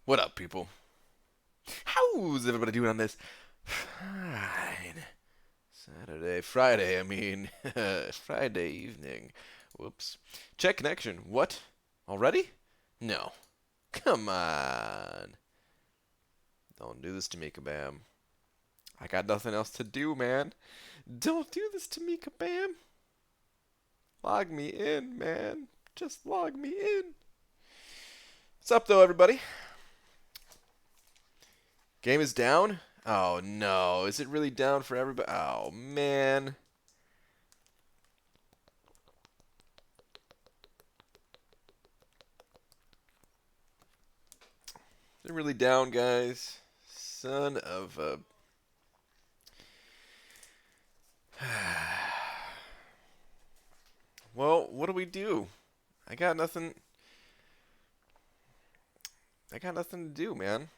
What up, people? How's everybody doing on this fine Friday, I mean, Friday evening. Whoops. Check connection. What? Already? No. Come on. Don't do this to me, Kabam. I got nothing else to do, man. Don't do this to me, Kabam. Log me in, man. Just log me in. What's up, though, everybody? Game is down? Oh, no. Is it really down for everybody? Oh, man. They're really down, guys. Son of a. Well, what do we do? I got nothing. I got nothing to do, man.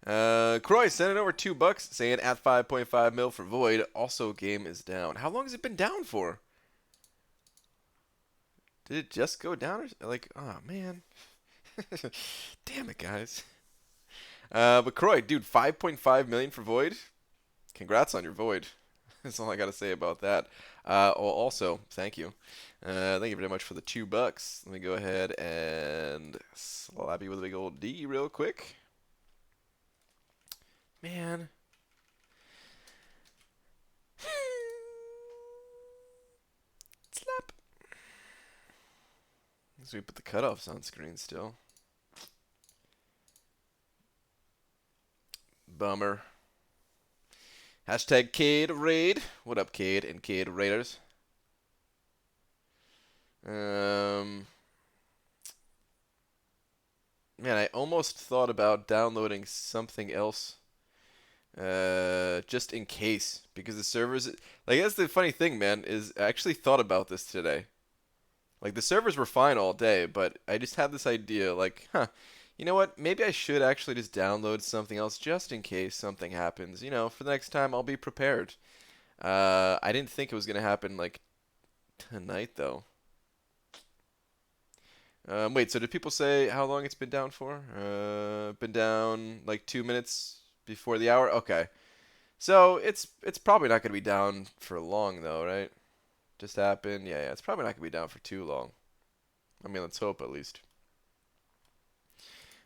Croy sending over $2, saying at 5.5 mil for Void. Also, game is down. How long has it been down for? Did it just go down? Or, like, oh man, damn it, guys. But Croy, dude, 5.5 million for Void. Congrats on your Void. That's all I gotta say about that. Well, also, thank you. Thank you very much for the $2. Let me go ahead and slap you with a big old D real quick. Man. Slap. So we put the cutoffs on screen still. Bummer. Hashtag Cade Raid. What up, Cade and Cade Raiders? Man, I almost thought about downloading something else, just in case, because the servers, like, that's the funny thing, man, is I actually thought about this today. Like, the servers were fine all day, but I just had this idea, like, you know what? Maybe I should actually just download something else just in case something happens. You know, for the next time, I'll be prepared. I didn't think it was gonna happen like tonight, though. Wait, so did people say how long it's been down for? Been down like 2 minutes before the hour? Okay. So it's probably not gonna be down for long though, right? Just happened. Yeah, yeah. It's probably not gonna be down for too long. I mean, let's hope at least.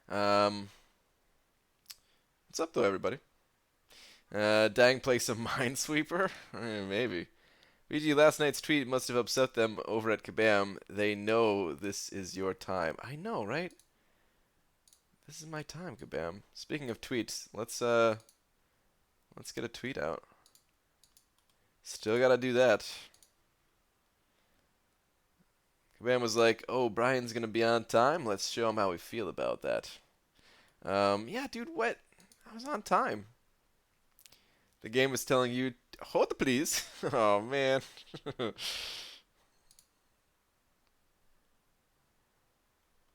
Um, what's up though, everybody? Dang play some Minesweeper? Maybe. VG, last night's tweet must have upset them over at Kabam. They know this is your time. I know, right? This is my time, Kabam. Speaking of tweets, let's get a tweet out. Still gotta do that. Kabam was like, "Oh, Brian's gonna be on time. Let's show him how we feel about that." Yeah, dude, what? I was on time. The game was telling you, hold please. Oh man.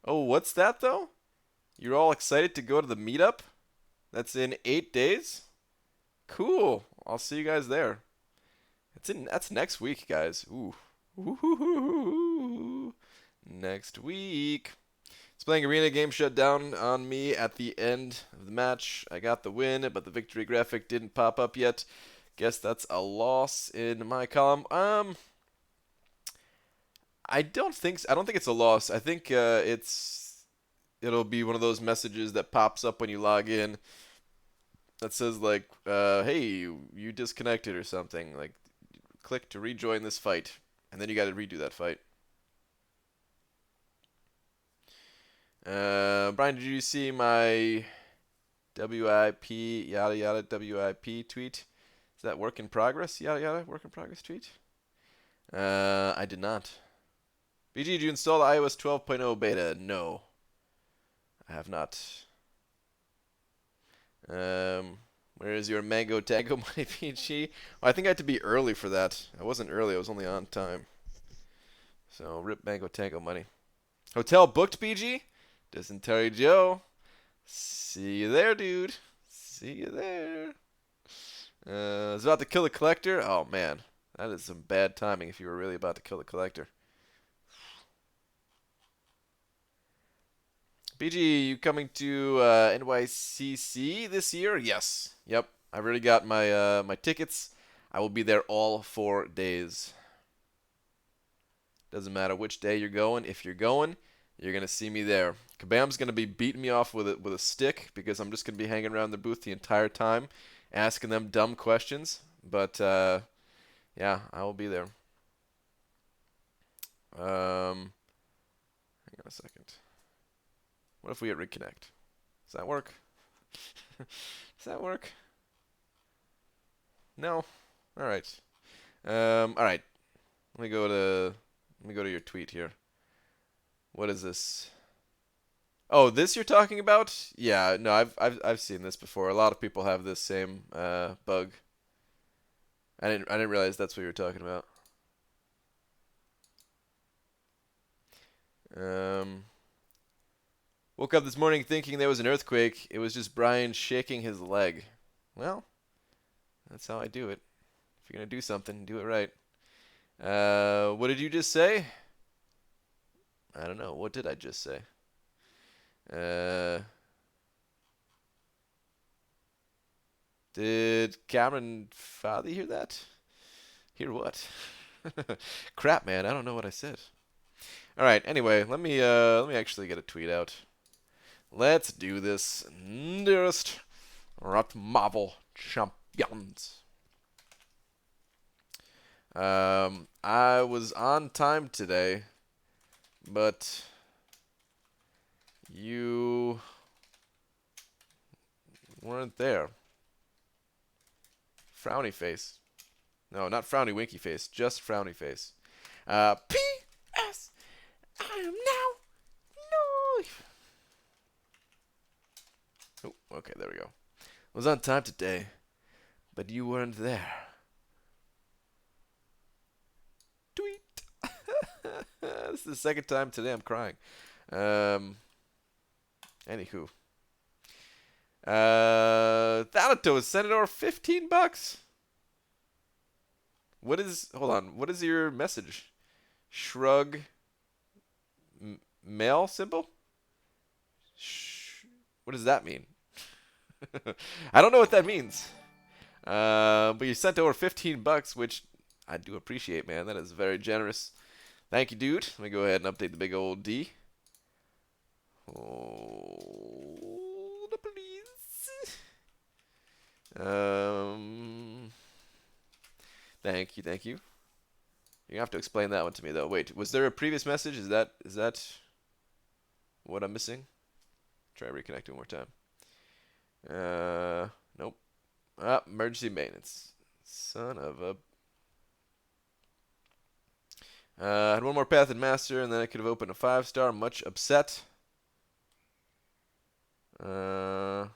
Oh, what's that though? You're all excited to go to the meetup? That's in 8 days? Cool. I'll see you guys there. That's next week, guys. Ooh. Ooh. Next week. It's playing arena game shut down on me at the end of the match. I got the win, but the victory graphic didn't pop up yet. Guess that's a loss in my column. I don't think so. I don't think it's a loss. I think it'll be one of those messages that pops up when you log in that says like, "Hey, you disconnected" or something. Like, click to rejoin this fight, and then you got to redo that fight. Brian, did you see my WIP yada yada WIP tweet? Is that work in progress? Yada yada work in progress tweet? I did not. BG, did you install the iOS 12.0 beta? No, I have not. Where is your Mango Tango money, PG? Well, I think I had to be early for that. I wasn't early. I was only on time. So, rip Mango Tango money. Hotel booked, BG? Dysentery Joe. See you there, dude. See you there. I was about to kill the collector. Oh, man. That is some bad timing if you were really about to kill the collector. PG, you coming to NYCC this year? Yes. Yep. I've already got my tickets. I will be there all 4 days. Doesn't matter which day you're going. If you're going, you're gonna see me there. Kabam's gonna be beating me off with a stick because I'm just gonna be hanging around the booth the entire time, asking them dumb questions. But yeah, I will be there. Hang on a second. What if we hit reconnect? Does that work? Does that work? No. All right. All right. Let me go to your tweet here. What is this? Oh, this you're talking about? Yeah, no, I've seen this before. A lot of people have this same bug. I didn't realize that's what you were talking about. Woke up this morning thinking there was an earthquake. It was just Brian shaking his leg. Well, that's how I do it. If you're gonna do something, do it right. What did you just say? I don't know. What did I just say? Did Cameron Fathy hear that? Hear what? Crap, man. I don't know what I said. All right. Anyway, let me actually get a tweet out. Let's do this. Dearest Rot Marvel champions. I was on time today, but you weren't there. Frowny face. No, not frowny winky face, just frowny face. P.S. I am now live. Oh, okay, there we go. I was on time today, but you weren't there. Tweet. This is the second time today I'm crying. Anywho. Thanatos sent it over $15. Hold on, what is your message? Shrug mail symbol? What does that mean? I don't know what that means. But you sent over $15, which I do appreciate, man. That is very generous. Thank you, dude. Let me go ahead and update the big old D. Hold up, please. Thank you, thank you. You have to explain that one to me, though. Wait, was there a previous message? Is that what I'm missing? Try reconnecting one more time. Nope. Emergency maintenance. Son of a... I had one more path in master, and then I could have opened a 5-star. Much upset. Oh,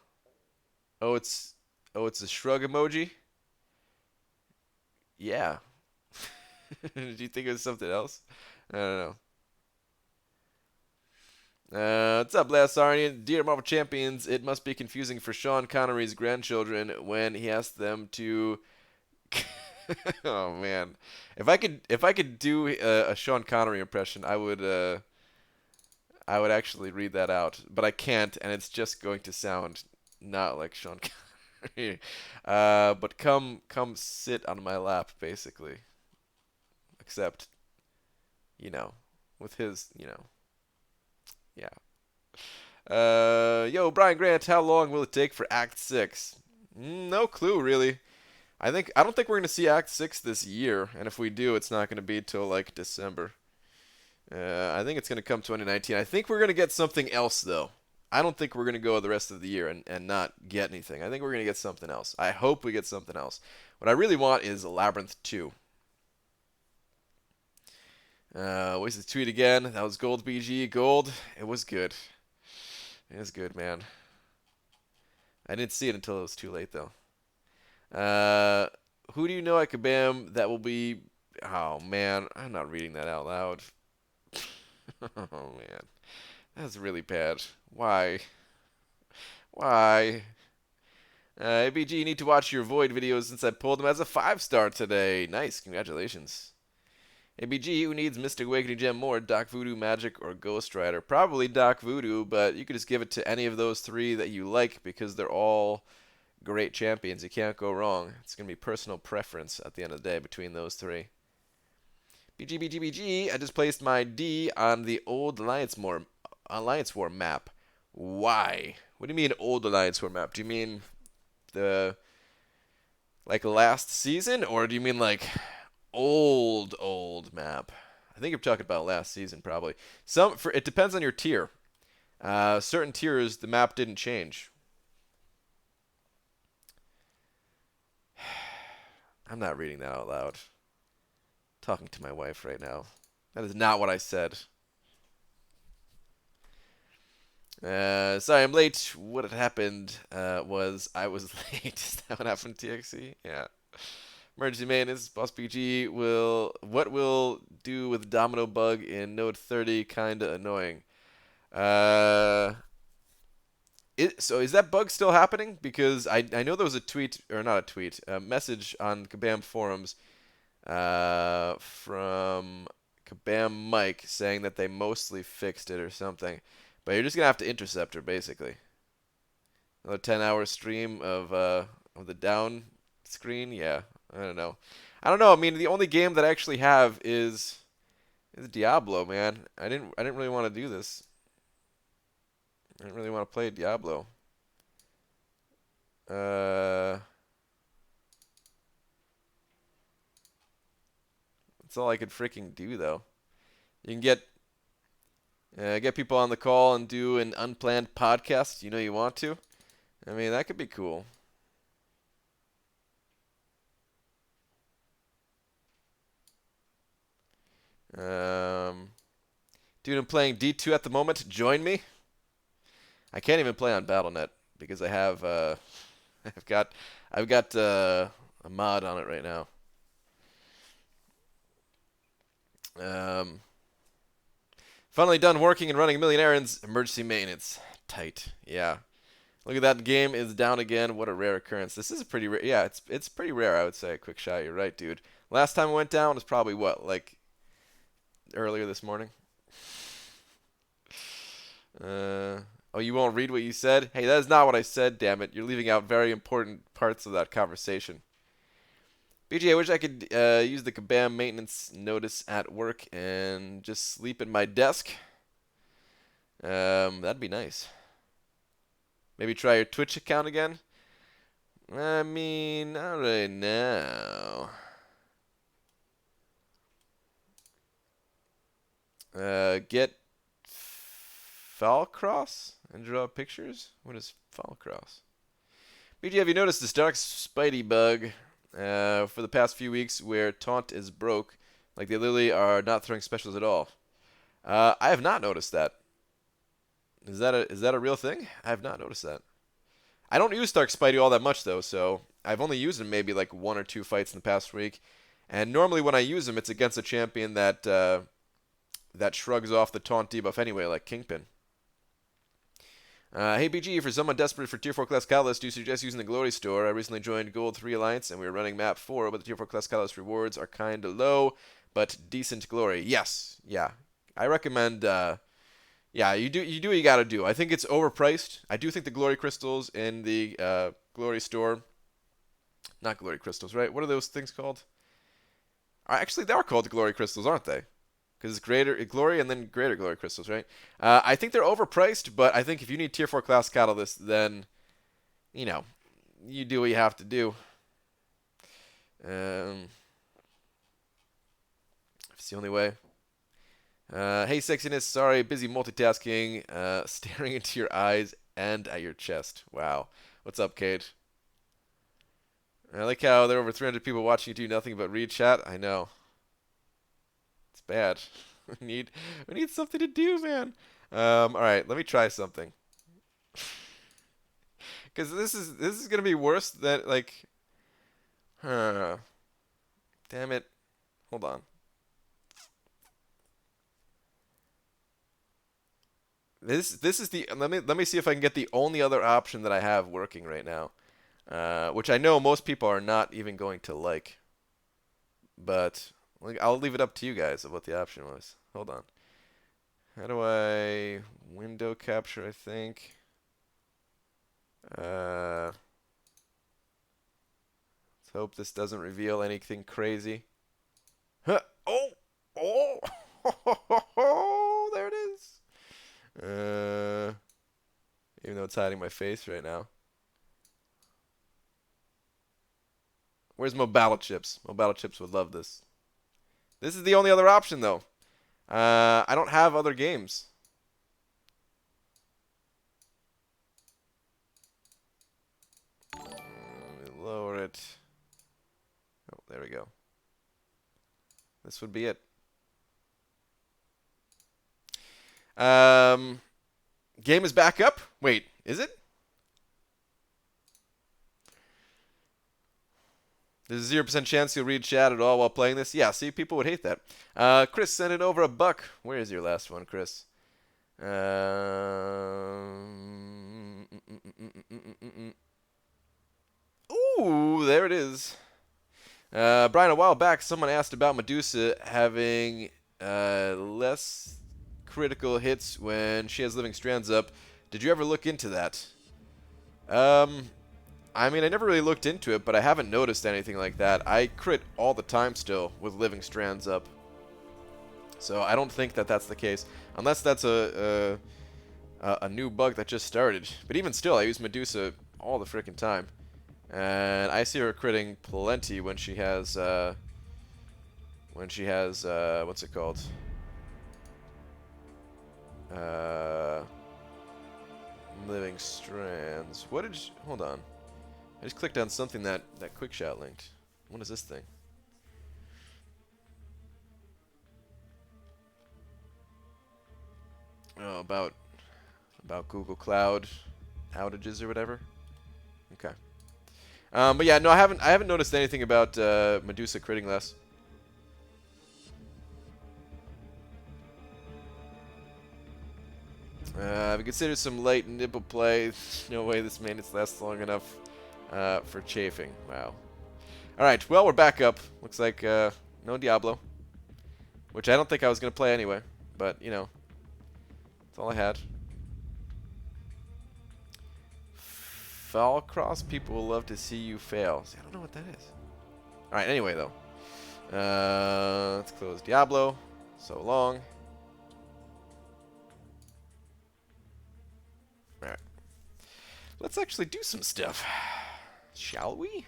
it's a shrug emoji. Yeah. Did you think it was something else? I don't know. What's up, Last Arnian? Dear Marvel Champions, it must be confusing for Sean Connery's grandchildren when he asked them to. Oh man, if I could do a Sean Connery impression, I would actually read that out, but I can't, and it's just going to sound not like Sean Connery. But come sit on my lap, basically. Except, with his, yeah. Yo, Brian Grant, how long will it take for Act 6? No clue, really. I don't think we're gonna see Act 6 this year, and if we do, it's not gonna be till like December. I think it's gonna come 2019. I think we're gonna get something else though. I don't think we're gonna go the rest of the year and not get anything. I think we're gonna get something else. I hope we get something else. What I really want is Labyrinth 2. Where's the tweet again? That was Gold BG. Gold. It was good. It was good, man. I didn't see it until it was too late though. Who do you know at Kabam that will be... Oh, man. I'm not reading that out loud. Oh, man. That's really bad. Why? Why? ABG, you need to watch your Void videos since I pulled them as a 5-star today. Nice. Congratulations. ABG, who needs Mystic Awakening Gem more, Doc Voodoo, Magic, or Ghost Rider? Probably Doc Voodoo, but you could just give it to any of those three that you like because they're all great champions. You can't go wrong. It's going to be personal preference at the end of the day between those three. BG, I just placed my D on the old Alliance War map. Why? What do you mean old Alliance War map? Do you mean the like last season, or do you mean like old map? I think you're talking about last season probably. It depends on your tier. Certain tiers the map didn't change. I'm not reading that out loud. Talking to my wife right now. That is not what I said. Sorry, I'm late. What had happened was I was late. Is that what happened, TXC? Yeah. Emergency maintenance. Boss BG what will do with Domino Bug in Node 30? Kinda annoying. So is that bug still happening? Because I know there was a tweet, or not a tweet, a message on Kabam forums from Kabam Mike saying that they mostly fixed it or something. But you're just gonna have to intercept her basically. Another 10-hour stream of the down screen. Yeah, I don't know. I mean, the only game that I actually have is Diablo, man. I didn't really want to do this. I didn't really want to play Diablo. That's all I could freaking do, though. You can get people on the call and do an unplanned podcast. You know you want to. I mean, that could be cool. Dude, I'm playing D2 at the moment. Join me. I can't even play on Battle.net because I have I've got a mod on it right now. Finally done working and running a million errands. Emergency maintenance. Tight. Yeah. Look at that, game is down again. What a rare occurrence. This is a pretty rare. Yeah, it's pretty rare, I would say. Quick shot. You're right, dude. Last time it went down was probably what, like earlier this morning. Oh, you won't read what you said? Hey, that is not what I said, damn it. You're leaving out very important parts of that conversation. BJ, I wish I could use the Kabam maintenance notice at work and just sleep at my desk. That'd be nice. Maybe try your Twitch account again? I mean, not really now. Get Falcross and draw pictures? What is Falcross? BG, have you noticed this dark Spidey bug for the past few weeks where taunt is broke? Like they literally are not throwing specials at all. I have not noticed that. Is that a real thing? I have not noticed that. I don't use Dark Spidey all that much though, so I've only used him maybe like 1 or 2 fights in the past week. And normally when I use him, it's against a champion that that shrugs off the taunt debuff anyway, like Kingpin. Hey BG, for someone desperate for Tier 4 Class Catalyst, do you suggest using the Glory Store? I recently joined Gold 3 Alliance and we were running map 4, but the Tier 4 Class Catalyst rewards are kinda low, but decent glory. Yes, yeah. I recommend yeah, you do what you gotta do. I think it's overpriced. I do think the Glory Crystals in the Glory Store, not Glory Crystals, right? What are those things called? Actually, they are called Glory Crystals, aren't they? Because it's Greater Glory and then Greater Glory Crystals, right? I think they're overpriced, but I think if you need Tier 4 Class Catalyst, then, you know, you do what you have to do. It's the only way. Hey, sexiness, sorry, busy multitasking, staring into your eyes and at your chest. Wow. What's up, Kate? I like how there are over 300 people watching you do nothing but read chat. I know. It's bad. We need something to do, man. All right, let me try something. Because this is gonna be worse than like. Damn it. Hold on. This is the let me see if I can get the only other option that I have working right now, which I know most people are not even going to like. But Like, I'll leave it up to you guys of what the option was. Hold on. How do I window capture, I think? Let's hope this doesn't reveal anything crazy. Huh. Oh! Oh! Oh! There it is! Even though it's hiding my face right now. Where's Mobile Chips? Mobile Chips would love this. This is the only other option, though. I don't have other games. Let me lower it. Oh, there we go. This would be it. Game is back up. Wait, is it? There's a 0% chance you'll read chat at all while playing this. Yeah, see, people would hate that. Chris sent it over $1. Where is your last one, Chris? Ooh, there it is. Brian, a while back, someone asked about Medusa having less critical hits when she has living strands up. Did you ever look into that? I mean, I never really looked into it, but I haven't noticed anything like that. I crit all the time still with living strands up. So I don't think that that's the case. Unless that's a new bug that just started. But even still, I use Medusa all the freaking time. And I see her critting plenty when she has, what's it called? Living strands. What did you, hold on. I just clicked on something that quickshot linked. What is this thing? Oh, about Google Cloud outages or whatever. Okay. But yeah, no, I haven't noticed anything about Medusa critting less. We considered some light nibble play. No way this maintenance lasts long enough for chafing. Wow. Alright, well, we're back up. Looks like no Diablo. Which I don't think I was going to play anyway. But, you know, that's all I had. Fall cross, people will love to see you fail. See, I don't know what that is. Alright, anyway, though. Let's close Diablo. So long. Alright. Let's actually do some stuff. Shall we?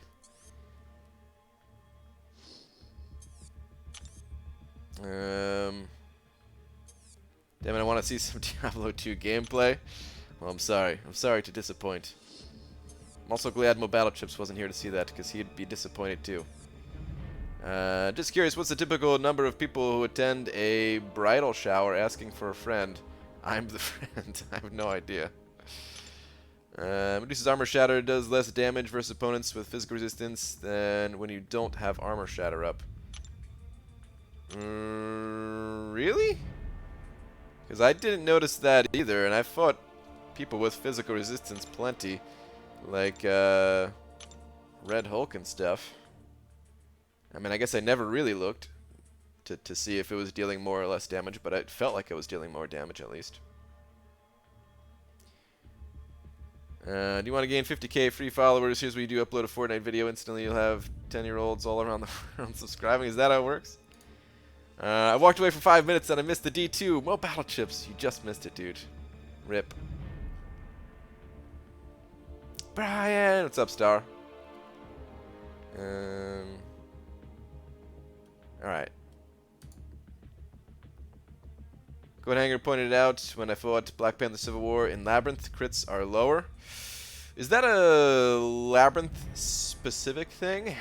Damn it, I want to see some Diablo 2 gameplay. Well, I'm sorry. I'm sorry to disappoint. I'm also glad Mobile Chips wasn't here to see that, because he'd be disappointed too. Just curious, what's the typical number of people who attend a bridal shower asking for a friend? I'm the friend. I have no idea. Medusa's Armor Shatter does less damage versus opponents with physical resistance than when you don't have Armor Shatter up. Really? Because I didn't notice that either, and I fought people with physical resistance plenty. Like, Red Hulk and stuff. I mean, I guess I never really looked to see if it was dealing more or less damage, but it felt like it was dealing more damage at least. Do you want to gain 50k free followers? Here's where you do upload a Fortnite video. Instantly you'll have 10-year-olds all around the world subscribing. Is that how it works? I walked away for 5 minutes and I missed the D2. Mobile Chips. You just missed it, dude. Rip. Brian! What's up, Star? Alright. Hanger pointed out when I fought Black Panther Civil War in Labyrinth, crits are lower. Is that a Labyrinth specific thing?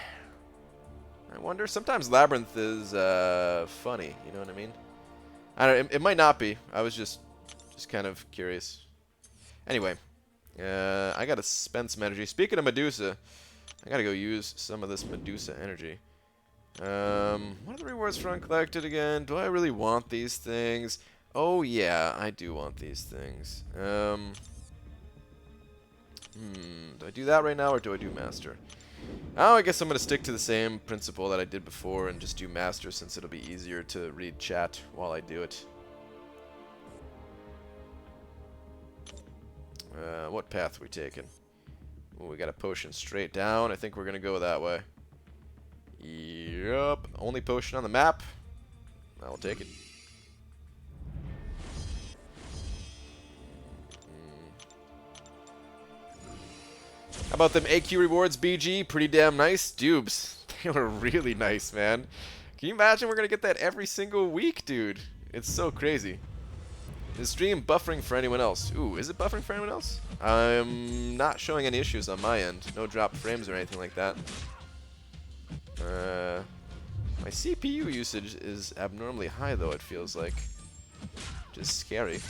I wonder. Sometimes Labyrinth is funny, you know what I mean? I don't know, it might not be. I was just kind of curious. Anyway, I gotta spend some energy. Speaking of Medusa, I gotta go use some of this Medusa energy. What are the rewards for uncollected again? Do I really want these things? Oh yeah, I do want these things. Do I do that right now or do I do Master? Oh, I guess I'm going to stick to the same principle that I did before and just do Master since it'll be easier to read chat while I do it. What path are we taking? Ooh, we got a potion straight down. I think we're going to go that way. Yup. Only potion on the map. I will take it. How about them AQ rewards, BG? Pretty damn nice. Dubes. They were really nice, man. Can you imagine we're going to get that every single week, dude? It's so crazy. Is stream buffering for anyone else? Ooh, is it buffering for anyone else? I'm not showing any issues on my end. No dropped frames or anything like that. My CPU usage is abnormally high, though, it feels like. Just scary.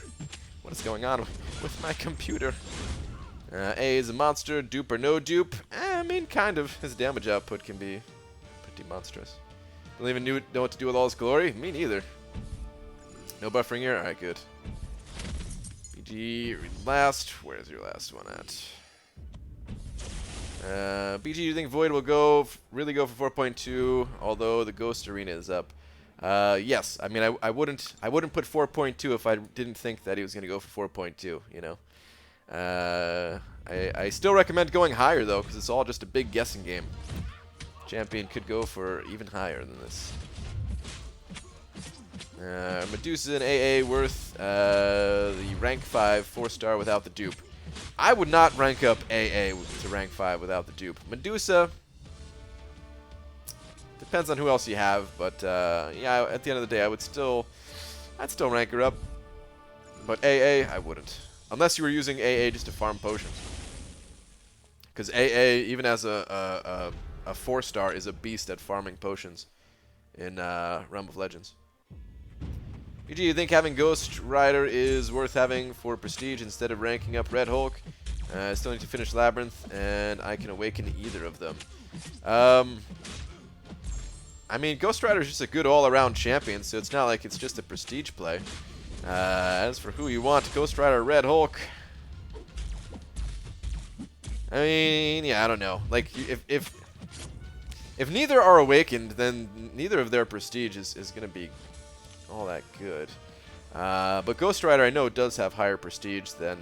What is going on with my computer? A is a monster, dupe or no dupe. I mean, kind of. His damage output can be pretty monstrous. Don't even know what to do with all his glory? Me neither. No buffering here? Alright, good. BG, last. Where's your last one at? BG, do you think Void will really go for 4.2, although the Ghost Arena is up? Yes. I mean, I wouldn't put 4.2 if I didn't think that he was going to go for 4.2, you know? I still recommend going higher, though, because it's all just a big guessing game. Champion could go for even higher than this. Medusa and AA worth the rank 5 4-star without the dupe. I would not rank up AA to rank 5 without the dupe. Medusa depends on who else you have, but yeah, at the end of the day, I'd still rank her up. But AA, I wouldn't, unless you were using AA just to farm potions. Because AA, even as a 4-star, is a beast at farming potions in Realm of Legends. BG, you think having Ghost Rider is worth having for Prestige instead of ranking up Red Hulk? I still need to finish Labyrinth, and I can awaken either of them. I mean, Ghost Rider is just a good all-around champion, so it's not like it's just a Prestige play. As for who you want, Ghost Rider or Red Hulk? I mean, yeah, I don't know. Like, if neither are awakened, then neither of their Prestige is going to be all that good. But Ghost Rider, I know, does have higher prestige than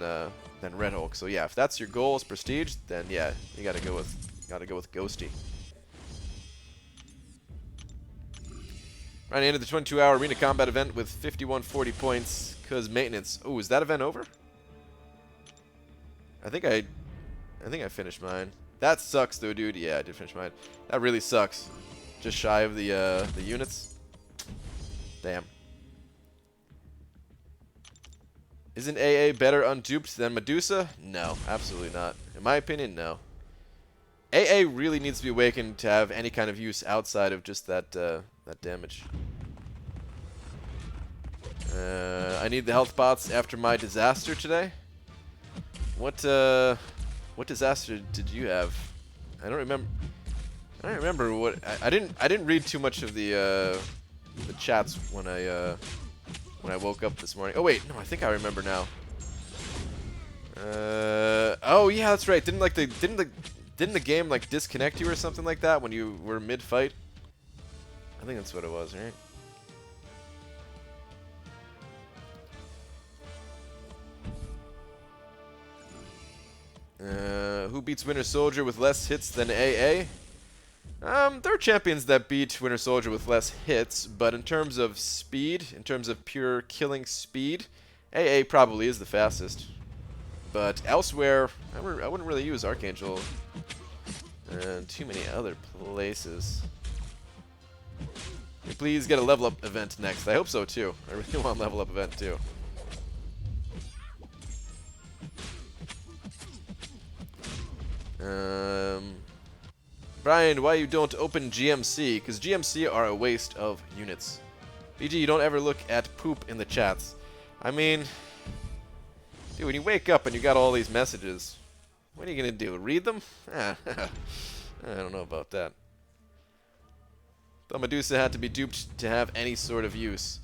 Red Hulk. So yeah, if that's your goal is prestige, then yeah, you gotta go with Ghosty. Right, ended the 22-hour arena combat event with 5140 points. Cause maintenance. Oh, is that event over? I think I finished mine. That sucks though, dude. Yeah, I did finish mine. That really sucks. Just shy of the units. Damn. Isn't AA better unduped than Medusa? No, absolutely not. In my opinion, no. AA really needs to be awakened to have any kind of use outside of just that damage. I need the health pots after my disaster today. What disaster did you have? I don't remember what. I didn't read too much of the chats when I woke up this morning. Oh wait, no, I think I remember now. Oh yeah, that's right. Didn't the game like disconnect you or something like that when you were mid-fight? I think that's what it was, right? Who beats Winter Soldier with less hits than AA? There are champions that beat Winter Soldier with less hits, but in terms of speed, in terms of pure killing speed, AA probably is the fastest. But elsewhere, I wouldn't really use Archangel too many other places. Can you please get a level up event next? I hope so too. I really want a level up event too. Brian, why you don't open GMC? Because GMC are a waste of units. BG, you don't ever look at poop in the chats. I mean, dude, when you wake up and you got all these messages, what are you going to do? Read them? I don't know about that. But Medusa had to be duped to have any sort of use.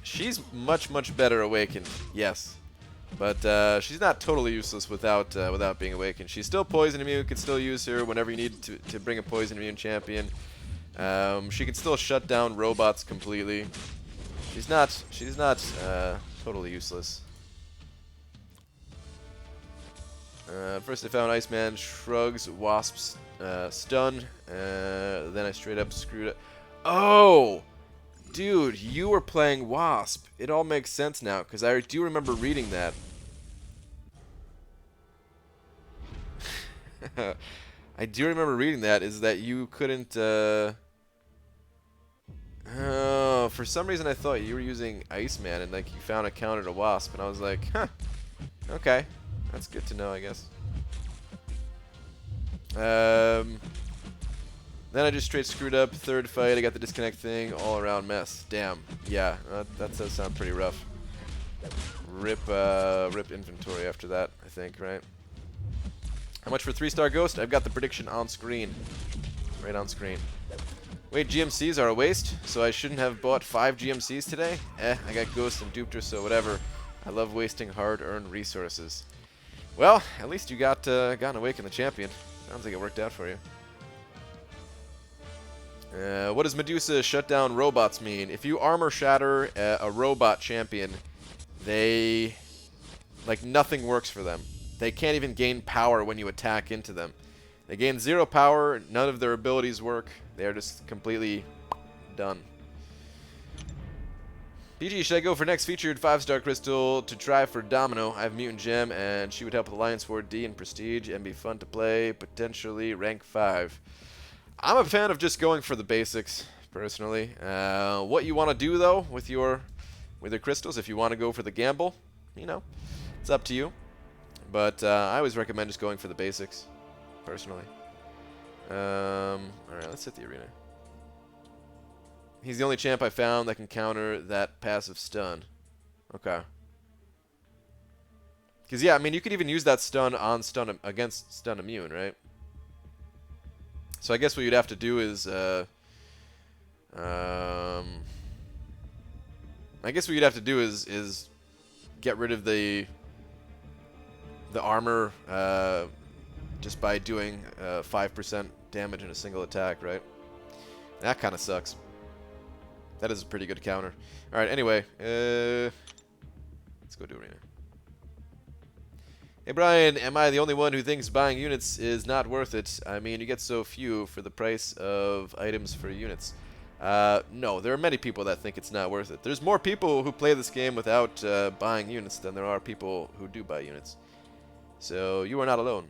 She's much, much better awakened. Yes. But she's not totally useless without being awakened. She's still poison immune. Can still use her whenever you need to bring a poison immune champion. She can still shut down robots completely. She's not totally useless. First I found Iceman shrugs, Wasp's stun. Then I straight up screwed up. Oh! Dude, you were playing Wasp. It all makes sense now, because I do remember reading that. I do remember reading that, is that you couldn't, oh, for some reason I thought you were using Iceman, and, like, you found a counter to Wasp, and I was like, huh, okay. That's good to know, I guess. Then I just straight screwed up. Third fight, I got the disconnect thing. All around mess. Damn. Yeah, that does sound pretty rough. Rip inventory after that, I think, right? How much for 3-star Ghost? I've got the prediction on screen. Right on screen. Wait, GMCs are a waste, so I shouldn't have bought 5 GMCs today? I got Ghost and duped her, so whatever. I love wasting hard-earned resources. Well, at least you got an Awaken the Champion. Sounds like it worked out for you. What does Medusa shut down robots mean? If you armor shatter a robot champion, they, like, nothing works for them. They can't even gain power when you attack into them. They gain 0 power, none of their abilities work. They're just completely done. PG, should I go for next featured 5-star crystal to try for Domino? I have Mutant Gem, and she would help with Alliance Ward D and Prestige and be fun to play, potentially rank 5. I'm a fan of just going for the basics, personally. What you want to do, though, with your crystals, if you want to go for the gamble, you know, it's up to you. But I always recommend just going for the basics, personally. Alright, let's hit the arena. He's the only champ I found that can counter that passive stun. Okay. Because, yeah, I mean, you could even use that stun on stun against stun immune, right? So I guess what you'd have to do is, I guess what you'd have to do is get rid of the armor just by doing 5% damage in a single attack, right? That kind of sucks. That is a pretty good counter. All right, anyway, let's go to arena. Hey Brian, am I the only one who thinks buying units is not worth it? I mean, you get so few for the price of items for units. No, there are many people that think it's not worth it. There's more people who play this game without buying units than there are people who do buy units. So you are not alone.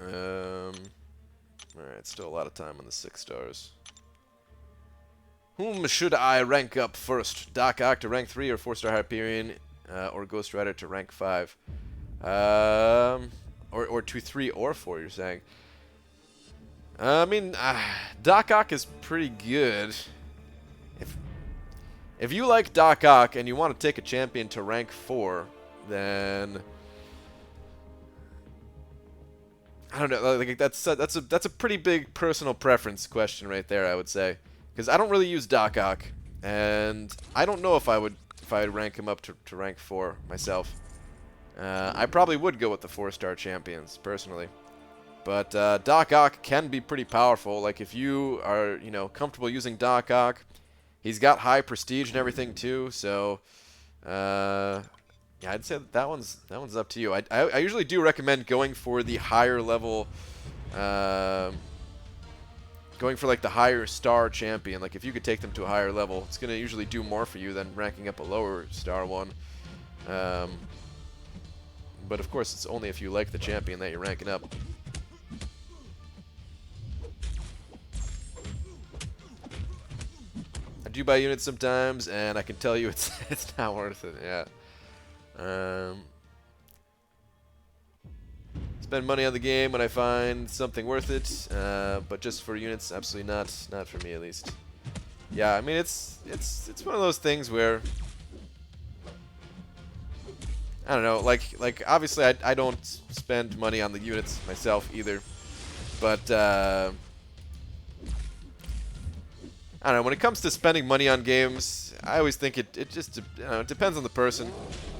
Alright, still a lot of time on the 6 stars. Whom should I rank up first? Doc Ock to rank 3 or 4-star Hyperion? Or Ghost Rider to rank 5. Or to 3 or 4, you're saying. I mean, Doc Ock is pretty good. If you like Doc Ock and you want to take a champion to rank 4, then I don't know. Like that's a pretty big personal preference question right there, I would say, because I don't really use Doc Ock, and I don't know if I'd rank him up to rank 4 myself. I probably would go with the 4-star champions, personally. But Doc Ock can be pretty powerful. Like, if you are, you know, comfortable using Doc Ock, he's got high prestige and everything, too. So, yeah, I'd say that one's up to you. I usually do recommend going for the higher level, going for, like, the higher star champion. Like, if you could take them to a higher level, it's going to usually do more for you than ranking up a lower star one. But, of course, it's only if you like the champion that you're ranking up. I do buy units sometimes, and I can tell you it's not worth it, yeah. Spend money on the game when I find something worth it, but just for units, absolutely not for me at least. Yeah, I mean it's one of those things where I don't know, like obviously I don't spend money on the units myself either, but I don't know, when it comes to spending money on games, I always think it just it depends on the person.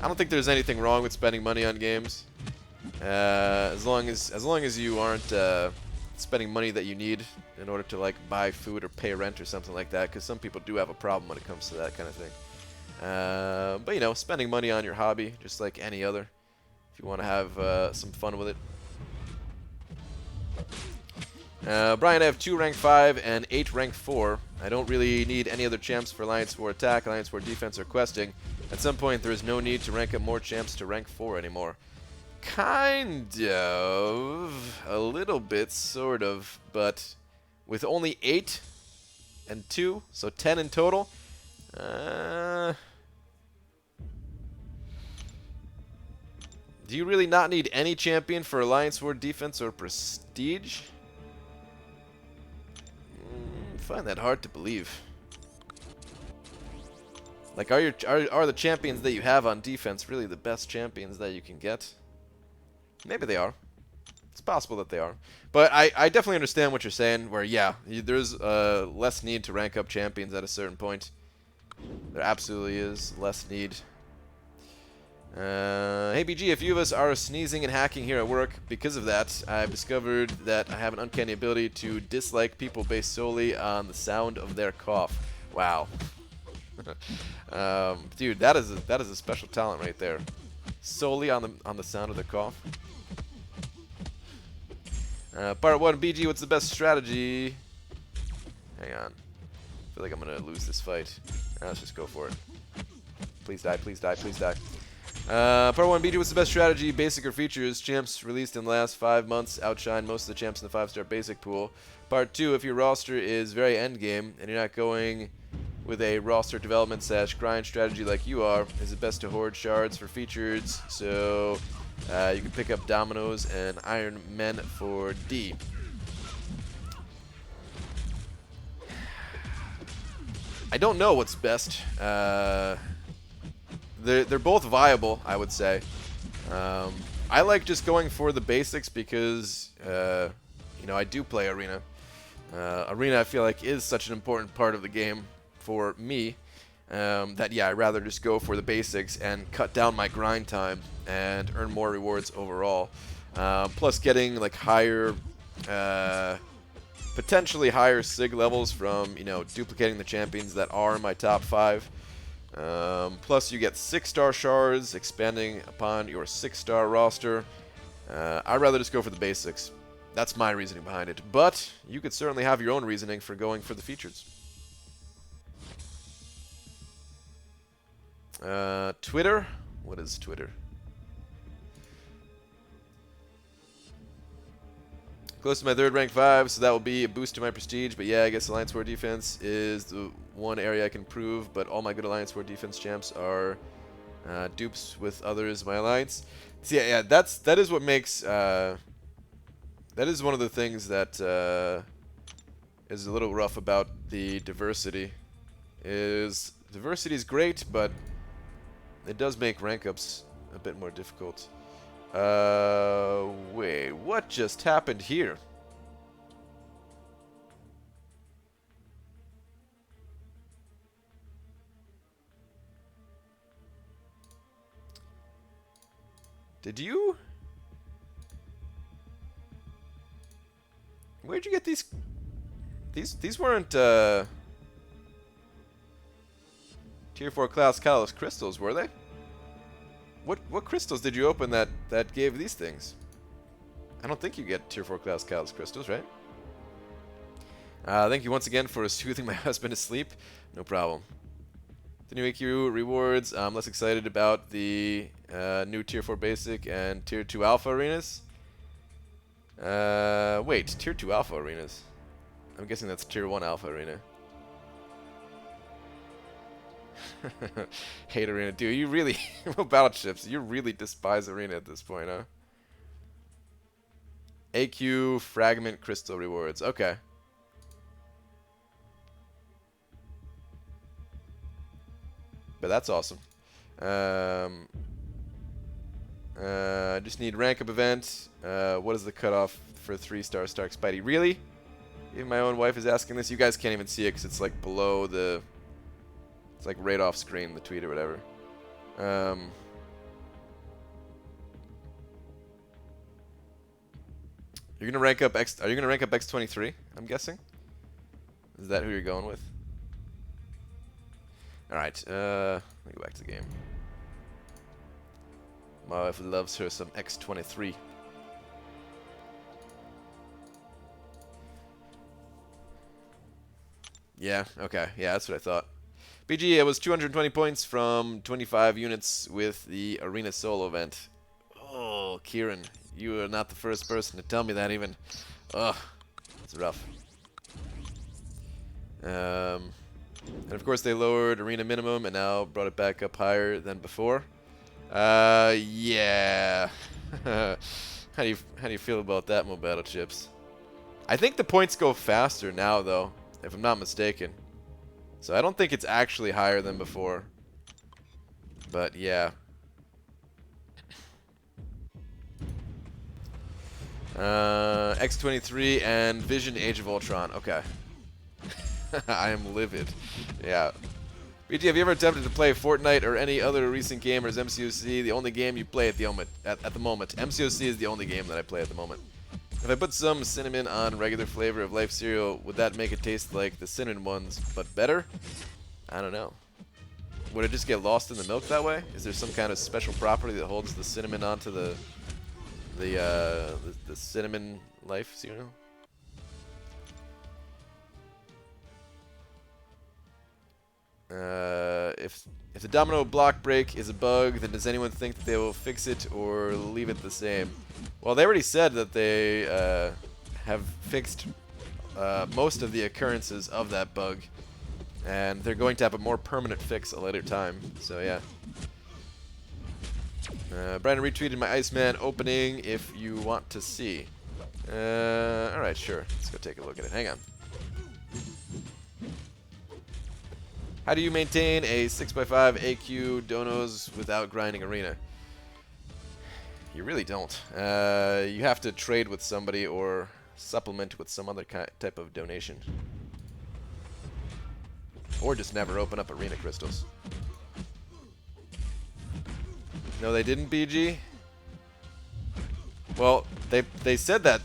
I don't think there's anything wrong with spending money on games. As long as you aren't spending money that you need in order to like buy food or pay rent or something like that, because some people do have a problem when it comes to that kind of thing. But you know, spending money on your hobby, just like any other, if you want to have some fun with it. Brian, I have 2 rank 5 and 8 rank 4. I don't really need any other champs for Alliance War attack, Alliance War defense, or questing. At some point, there is no need to rank up more champs to rank 4 anymore. Kind of. A little bit, sort of. But with only 8 and 2, so 10 in total. Do you really not need any champion for Alliance War defense or prestige? I find that hard to believe. Like, are the champions that you have on defense really the best champions that you can get? Maybe they are. It's possible that they are. But I definitely understand what you're saying, where, yeah, there's less need to rank up champions at a certain point. There absolutely is less need. Hey BG, a few of us are sneezing and hacking here at work. Because of that, I've discovered that I have an uncanny ability to dislike people based solely on the sound of their cough. Wow. Dude, that is a special talent right there. Solely on the sound of the cough. Part 1, BG, what's the best strategy? Hang on. I feel like I'm gonna lose this fight. Let's just go for it. Please die, please die, please die. Part 1, BG, what's the best strategy? Basic or features? Champs released in the last 5 months outshine most of the champs in the 5-star basic pool. Part 2, if your roster is very endgame and you're not going with a roster development / grind strategy like you are, is it best to hoard shards for features so you can pick up Dominoes and Iron Men for D? I don't know what's best. They're both viable, I would say. I like just going for the basics because, you know, I do play Arena. Arena, I feel like, is such an important part of the game for me that, yeah, I'd rather just go for the basics and cut down my grind time and earn more rewards overall. Plus getting, like, higher, potentially higher SIG levels from, you know, duplicating the champions that are in my top 5. Plus you get 6-star shards, expanding upon your 6-star roster. I'd rather just go for the basics. That's my reasoning behind it. But you could certainly have your own reasoning for going for the features. Twitter? What is Twitter? Close to my 3rd rank 5, so that will be a boost to my prestige. But yeah, I guess Alliance War defense is the one area I can improve. But all my good Alliance War defense champs are dupes with others in my alliance. So yeah, that is what makes that is one of the things that is a little rough about the diversity. Diversity is great, but it does make rank ups a bit more difficult. Wait, what just happened here? Did you? Where'd you get these? These weren't, Tier 4 class catalyst crystals, were they? What crystals did you open that gave these things? I don't think you get Tier 4 class catalyst crystals, right? Thank you once again for soothing my husband to sleep. No problem. The new AQ rewards. I'm less excited about the new Tier 4 basic and Tier 2 alpha arenas. Wait, Tier 2 alpha arenas? I'm guessing that's Tier 1 alpha arena. Hate Arena. Dude, you really... battleships, you really despise Arena at this point, huh? AQ Fragment Crystal rewards. Okay. But that's awesome. I just need rank up event. What is the cutoff for 3-star Stark Spidey? Really? Even my own wife is asking this. You guys can't even see it because it's like below the... It's like right off screen, the tweet or whatever. You're gonna rank up X... Are you gonna rank up X23? I'm guessing? Is that who you're going with? Alright, let me go back to the game. My wife loves her some X23. Yeah, okay. Yeah, that's what I thought. BG, it was 220 points from 25 units with the Arena Solo event. Oh, Kieran, you are not the first person to tell me that even. Ugh, it's rough. And of course they lowered Arena Minimum and now brought it back up higher than before. Yeah. How do you feel about that, Mobile Chips? I think the points go faster now, though, if I'm not mistaken. So I don't think it's actually higher than before. But yeah. X23 and Vision Age of Ultron. Okay. I am livid. Yeah. BG, have you ever attempted to play Fortnite or any other recent game, or is MCOC the only game you play at the moment? At the moment, MCOC is the only game that I play at the moment. If I put some cinnamon on regular flavor of Life cereal, would that make it taste like the cinnamon ones, but better? I don't know. Would it just get lost in the milk that way? Is there some kind of special property that holds the cinnamon onto the cinnamon Life cereal? If the domino block break is a bug, then does anyone think that they will fix it or leave it the same? Well, they already said that they have fixed most of the occurrences of that bug, and they're going to have a more permanent fix a later time. So yeah. Brandon retweeted my Iceman opening if you want to see. Alright, sure. Let's go take a look at it. Hang on. How do you maintain a 6x5 AQ donos without grinding arena? You really don't. You have to trade with somebody or supplement with some other type of donation. Or just never open up arena crystals. No, they didn't, BG? Well, they said that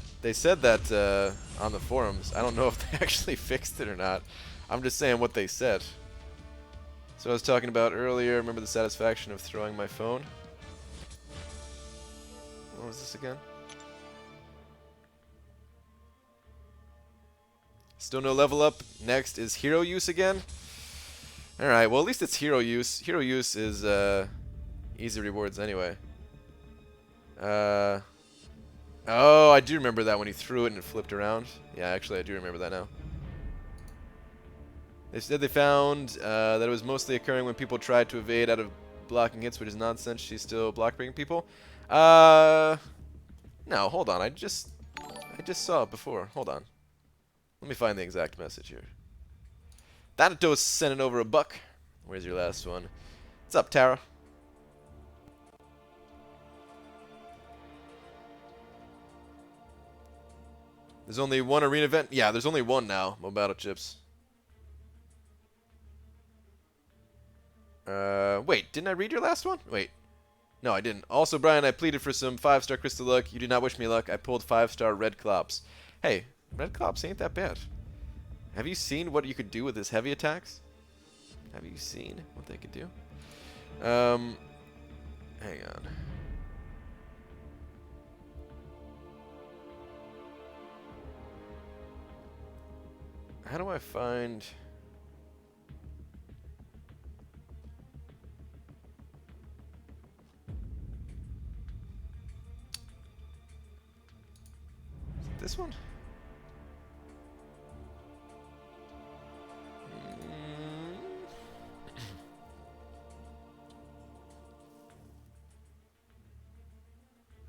on the forums. I don't know if they actually fixed it or not. I'm just saying what they said. So I was talking about earlier, remember the satisfaction of throwing my phone? What was this again? Still no level up. Next is hero use again. Alright, well at least it's hero use. Hero use is easy rewards anyway. Oh, I do remember that when he threw it and it flipped around. Yeah, actually I do remember that now. They said they found that it was mostly occurring when people tried to evade out of blocking hits, which is nonsense. She's still block breaking people. No, hold on. I just saw it before. Hold on. Let me find the exact message here. Thanatos sending over a buck. Where's your last one? What's up, Tara? There's only one arena event? Yeah, there's only one now. Mobile Chips. Wait, didn't I read your last one? Wait. No, I didn't. Also, Brian, I pleaded for some 5-star crystal luck. You did not wish me luck. I pulled 5-star red clops. Hey, red clops ain't that bad. Have you seen what you could do with his heavy attacks? Have you seen what they could do? Hang on. How do I find... This one?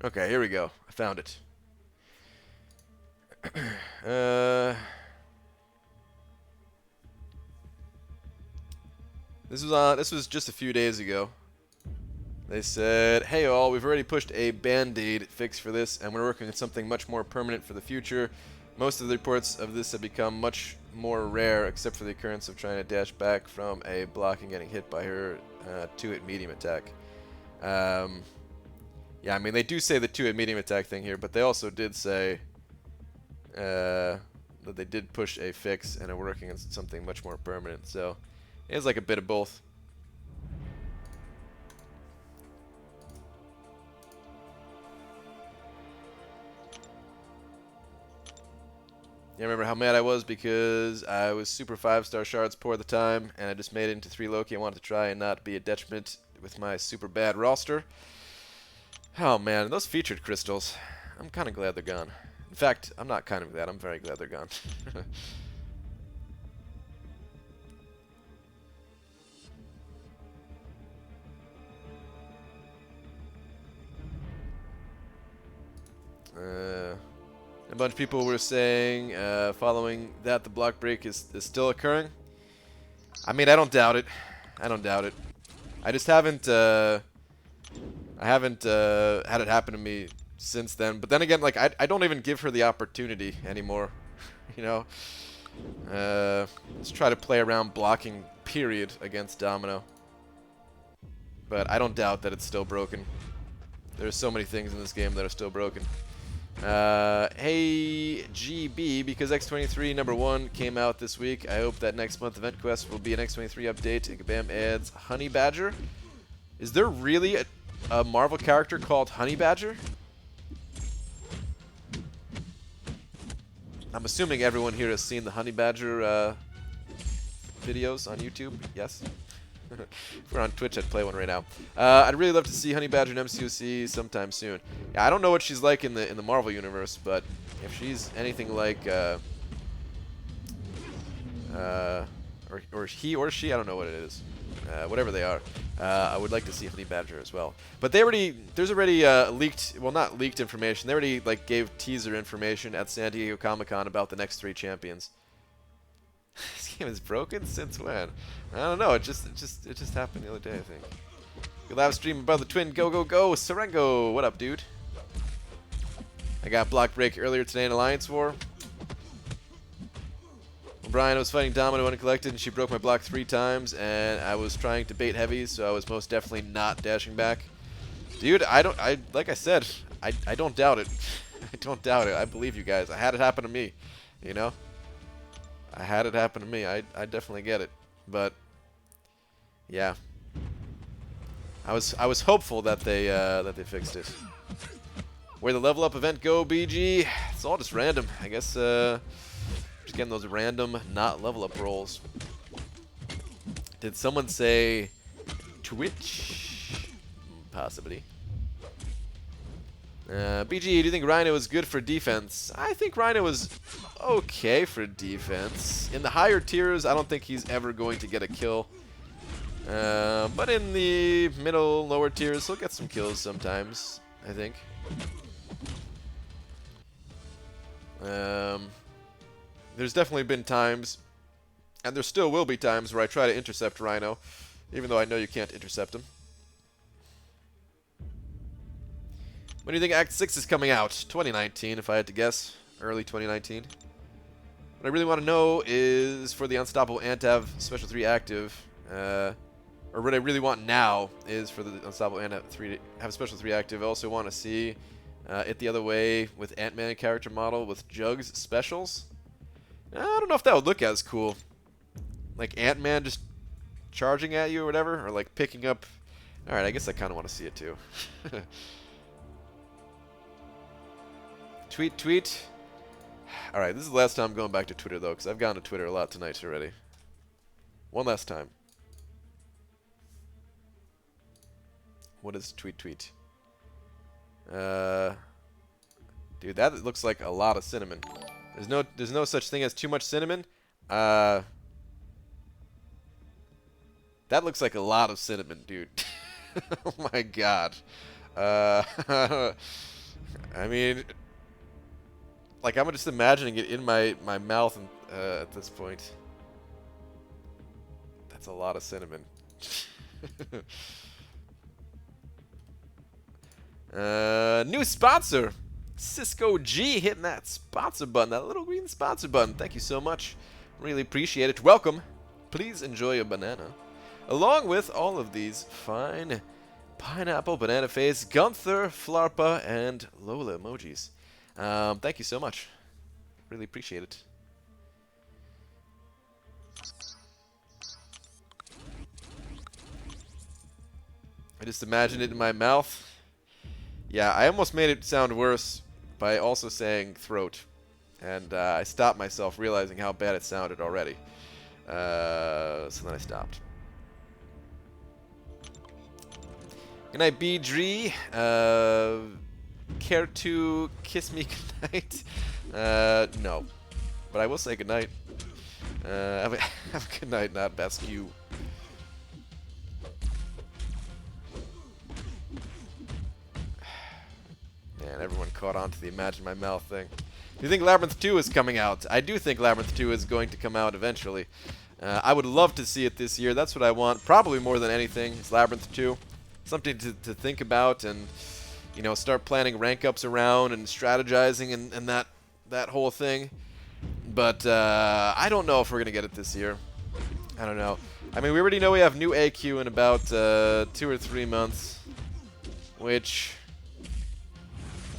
Okay, here we go. I found it. This was just a few days ago. They said, hey all, we've already pushed a band-aid fix for this, and we're working on something much more permanent for the future. Most of the reports of this have become much more rare, except for the occurrence of trying to dash back from a block and getting hit by her 2-hit medium attack. Yeah, I mean, they do say the 2-hit medium attack thing here, but they also did say that they did push a fix and are working on something much more permanent. So it's like a bit of both. Yeah, I remember how mad I was because I was super 5-star shards poor at the time, and I just made it into 3 Loki. I wanted to try and not be a detriment with my super bad roster. Oh man, those featured crystals. I'm kind of glad they're gone. In fact, I'm not kind of glad. I'm very glad they're gone. A bunch of people were saying, following that, the block break is still occurring. I mean, I don't doubt it. I don't doubt it. I just haven't, had it happen to me since then. But then again, like, I don't even give her the opportunity anymore. You know? Let's try to play around blocking, period, against Domino. But I don't doubt that it's still broken. There's so many things in this game that are still broken. Hey GB, because X23 #1 came out this week, I hope that next month Event Quest will be an X23 update and Kabam adds Honey Badger. Is there really a Marvel character called Honey Badger? I'm assuming everyone here has seen the Honey Badger videos on YouTube. Yes? If we're on Twitch, I'd play one right now. I'd really love to see Honey Badger in MCOC sometime soon. Yeah, I don't know what she's like in the Marvel universe, but if she's anything like, or he or she, I don't know what it is. Whatever they are, I would like to see Honey Badger as well. But there's already leaked, well, not leaked information. They already like gave teaser information at San Diego Comic-Con about the next 3 champions. This game is broken since when? I don't know. It just happened the other day, I think. Good live stream above the twin. Go go go, Serengo. What up, dude? I got block break earlier today in Alliance War. Brian was fighting Domino uncollected, and she broke my block 3 times, and I was trying to bait heavies, so I was most definitely not dashing back. Dude, like I said, I don't doubt it. I don't doubt it. I believe you guys. I had it happen to me, you know. I had it happen to me. I definitely get it, but yeah, I was hopeful that they fixed it. Where the level up event go, BG? It's all just random, I guess. Just getting those random not level up rolls. Did someone say Twitch? Possibly. BG, do you think Rhino is good for defense? I think Rhino is okay for defense. In the higher tiers, I don't think he's ever going to get a kill. But in the middle, lower tiers, he'll get some kills sometimes, I think. There's definitely been times, and there still will be times, where I try to intercept Rhino, even though I know you can't intercept him. When do you think Act 6 is coming out? 2019, if I had to guess. Early 2019. What I really want to know is for the Unstoppable Ant to have Special 3 active. Or what I really want now is for the Unstoppable Ant to have Special 3 active. I also want to see it the other way with Ant-Man character model with Jug's specials. I don't know if that would look as cool. Like Ant-Man just charging at you or whatever. Or like picking up... Alright, I guess I kind of want to see it too. Tweet. Alright, this is the last time I'm going back to Twitter, though, because I've gone to Twitter a lot tonight already. One last time. What is tweet? Dude, that looks like a lot of cinnamon. There's no such thing as too much cinnamon. That looks like a lot of cinnamon, dude. Oh my god. I mean... Like, I'm just imagining it in my mouth and, at this point. That's a lot of cinnamon. New sponsor! Cisco G hitting that sponsor button, that little green sponsor button. Thank you so much. Really appreciate it. Welcome. Please enjoy a banana. Along with all of these fine pineapple, banana face, Gunther, Flarpa, and Lola emojis. Thank you so much. Really appreciate it. I just imagined it in my mouth. Yeah, I almost made it sound worse by also saying throat. And I stopped myself realizing how bad it sounded already. So then I stopped. Good night, BG. Care to kiss me goodnight? No. But I will say goodnight. Have a good night, not Basque. Man, everyone caught on to the Imagine My Mouth thing. Do you think Labyrinth 2 is coming out? I do think Labyrinth 2 is going to come out eventually. I would love to see it this year. That's what I want. Probably more than anything is Labyrinth 2. Something to think about and, you know, start planning rank ups around and strategizing and that whole thing. But I don't know if we're going to get it this year. I don't know. I mean, we already know we have new AQ in about 2 or 3 months, which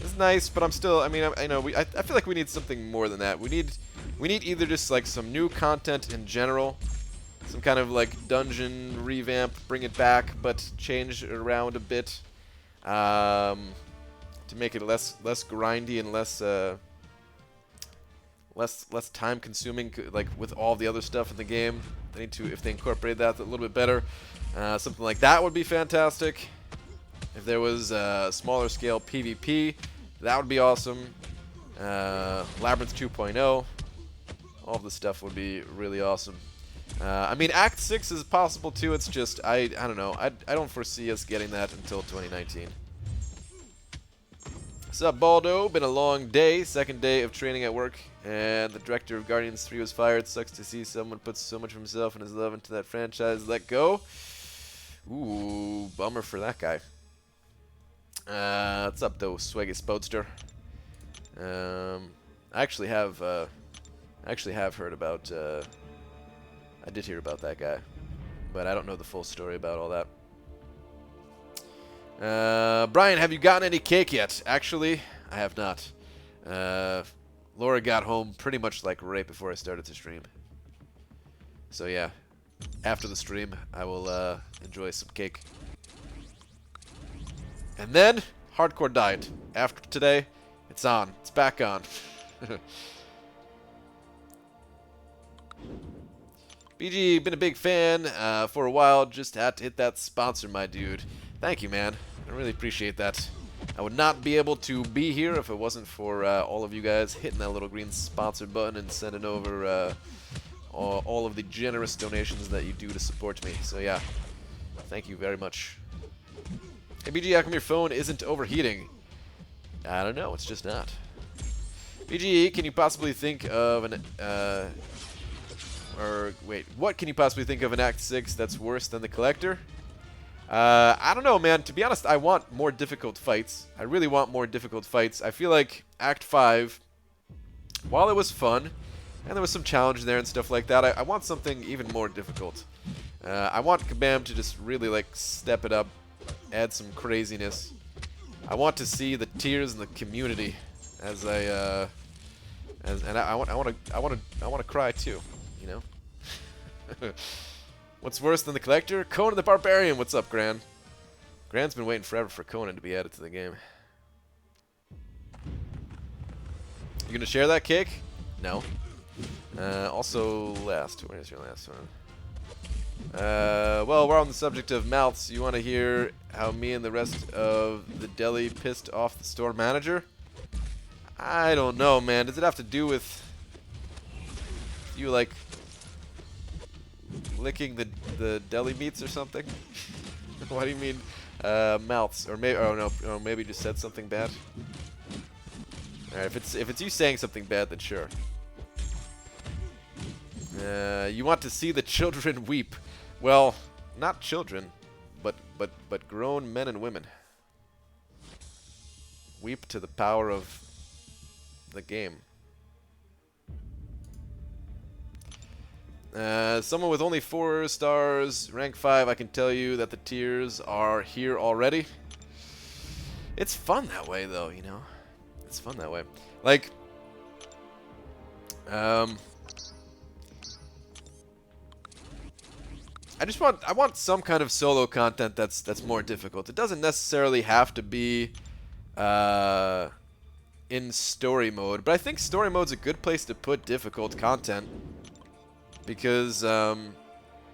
is nice, but I'm still, I mean, I feel like we need something more than that. We need either just like some new content in general, some kind of like dungeon revamp, bring it back, but change it around a bit, to make it less grindy and less time consuming, like with all the other stuff in the game. They need to, if they incorporate that a little bit better, something like that would be fantastic. If there was a smaller scale PvP, that would be awesome. Labyrinth 2.0, all of this stuff would be really awesome. I mean, Act 6 is possible too. It's just, I don't know. I don't foresee us getting that until 2019. What's up, Baldo? Been a long day. Second day of training at work, and the director of Guardians 3 was fired. Sucks to see someone put so much of himself and his love into that franchise let go. Ooh, bummer for that guy. What's up, though, Swaggy Spoadster? I actually have heard about. I did hear about that guy, but I don't know the full story about all that. Brian, have you gotten any cake yet? Actually, I have not. Laura got home pretty much like right before I started to stream. So yeah, after the stream, I will enjoy some cake. And then, hardcore diet. After today, it's on. It's back on. BG, been a big fan for a while. Just had to hit that sponsor, my dude. Thank you, man. I really appreciate that. I would not be able to be here if it wasn't for all of you guys hitting that little green sponsor button and sending over all of the generous donations that you do to support me. So yeah, thank you very much. Hey BG, how come your phone isn't overheating? I don't know, it's just not. BG, can you possibly think of an what can you possibly think of in Act 6 that's worse than the Collector? I don't know, man. To be honest, I want more difficult fights. I really want more difficult fights. I feel like Act 5, while it was fun, and there was some challenge there and stuff like that, I want something even more difficult. I want Kabam to just really, like, step it up, add some craziness. I want to see the tears in the community as I want to cry too, you know. What's worse than the Collector? Conan the Barbarian. What's up, Gran? Gran's been waiting forever for Conan to be added to the game. You gonna share that cake? No. Also, last. Where's your last one? Well, we're on the subject of mouths. You want to hear how me and the rest of the deli pissed off the store manager? I don't know, man. Does it have to do with you, like, licking the deli meats or something? What do you mean, mouths? Or maybe, oh no, or maybe just said something bad. All right, if it's you saying something bad, then sure. You want to see the children weep? Well, not children, but grown men and women. Weep to the power of the game. Someone with only 4 stars, rank 5, I can tell you that the tiers are here already. It's fun that way, though, you know? It's fun that way. Like, I want some kind of solo content that's more difficult. It doesn't necessarily have to be in story mode, but I think story mode's a good place to put difficult content because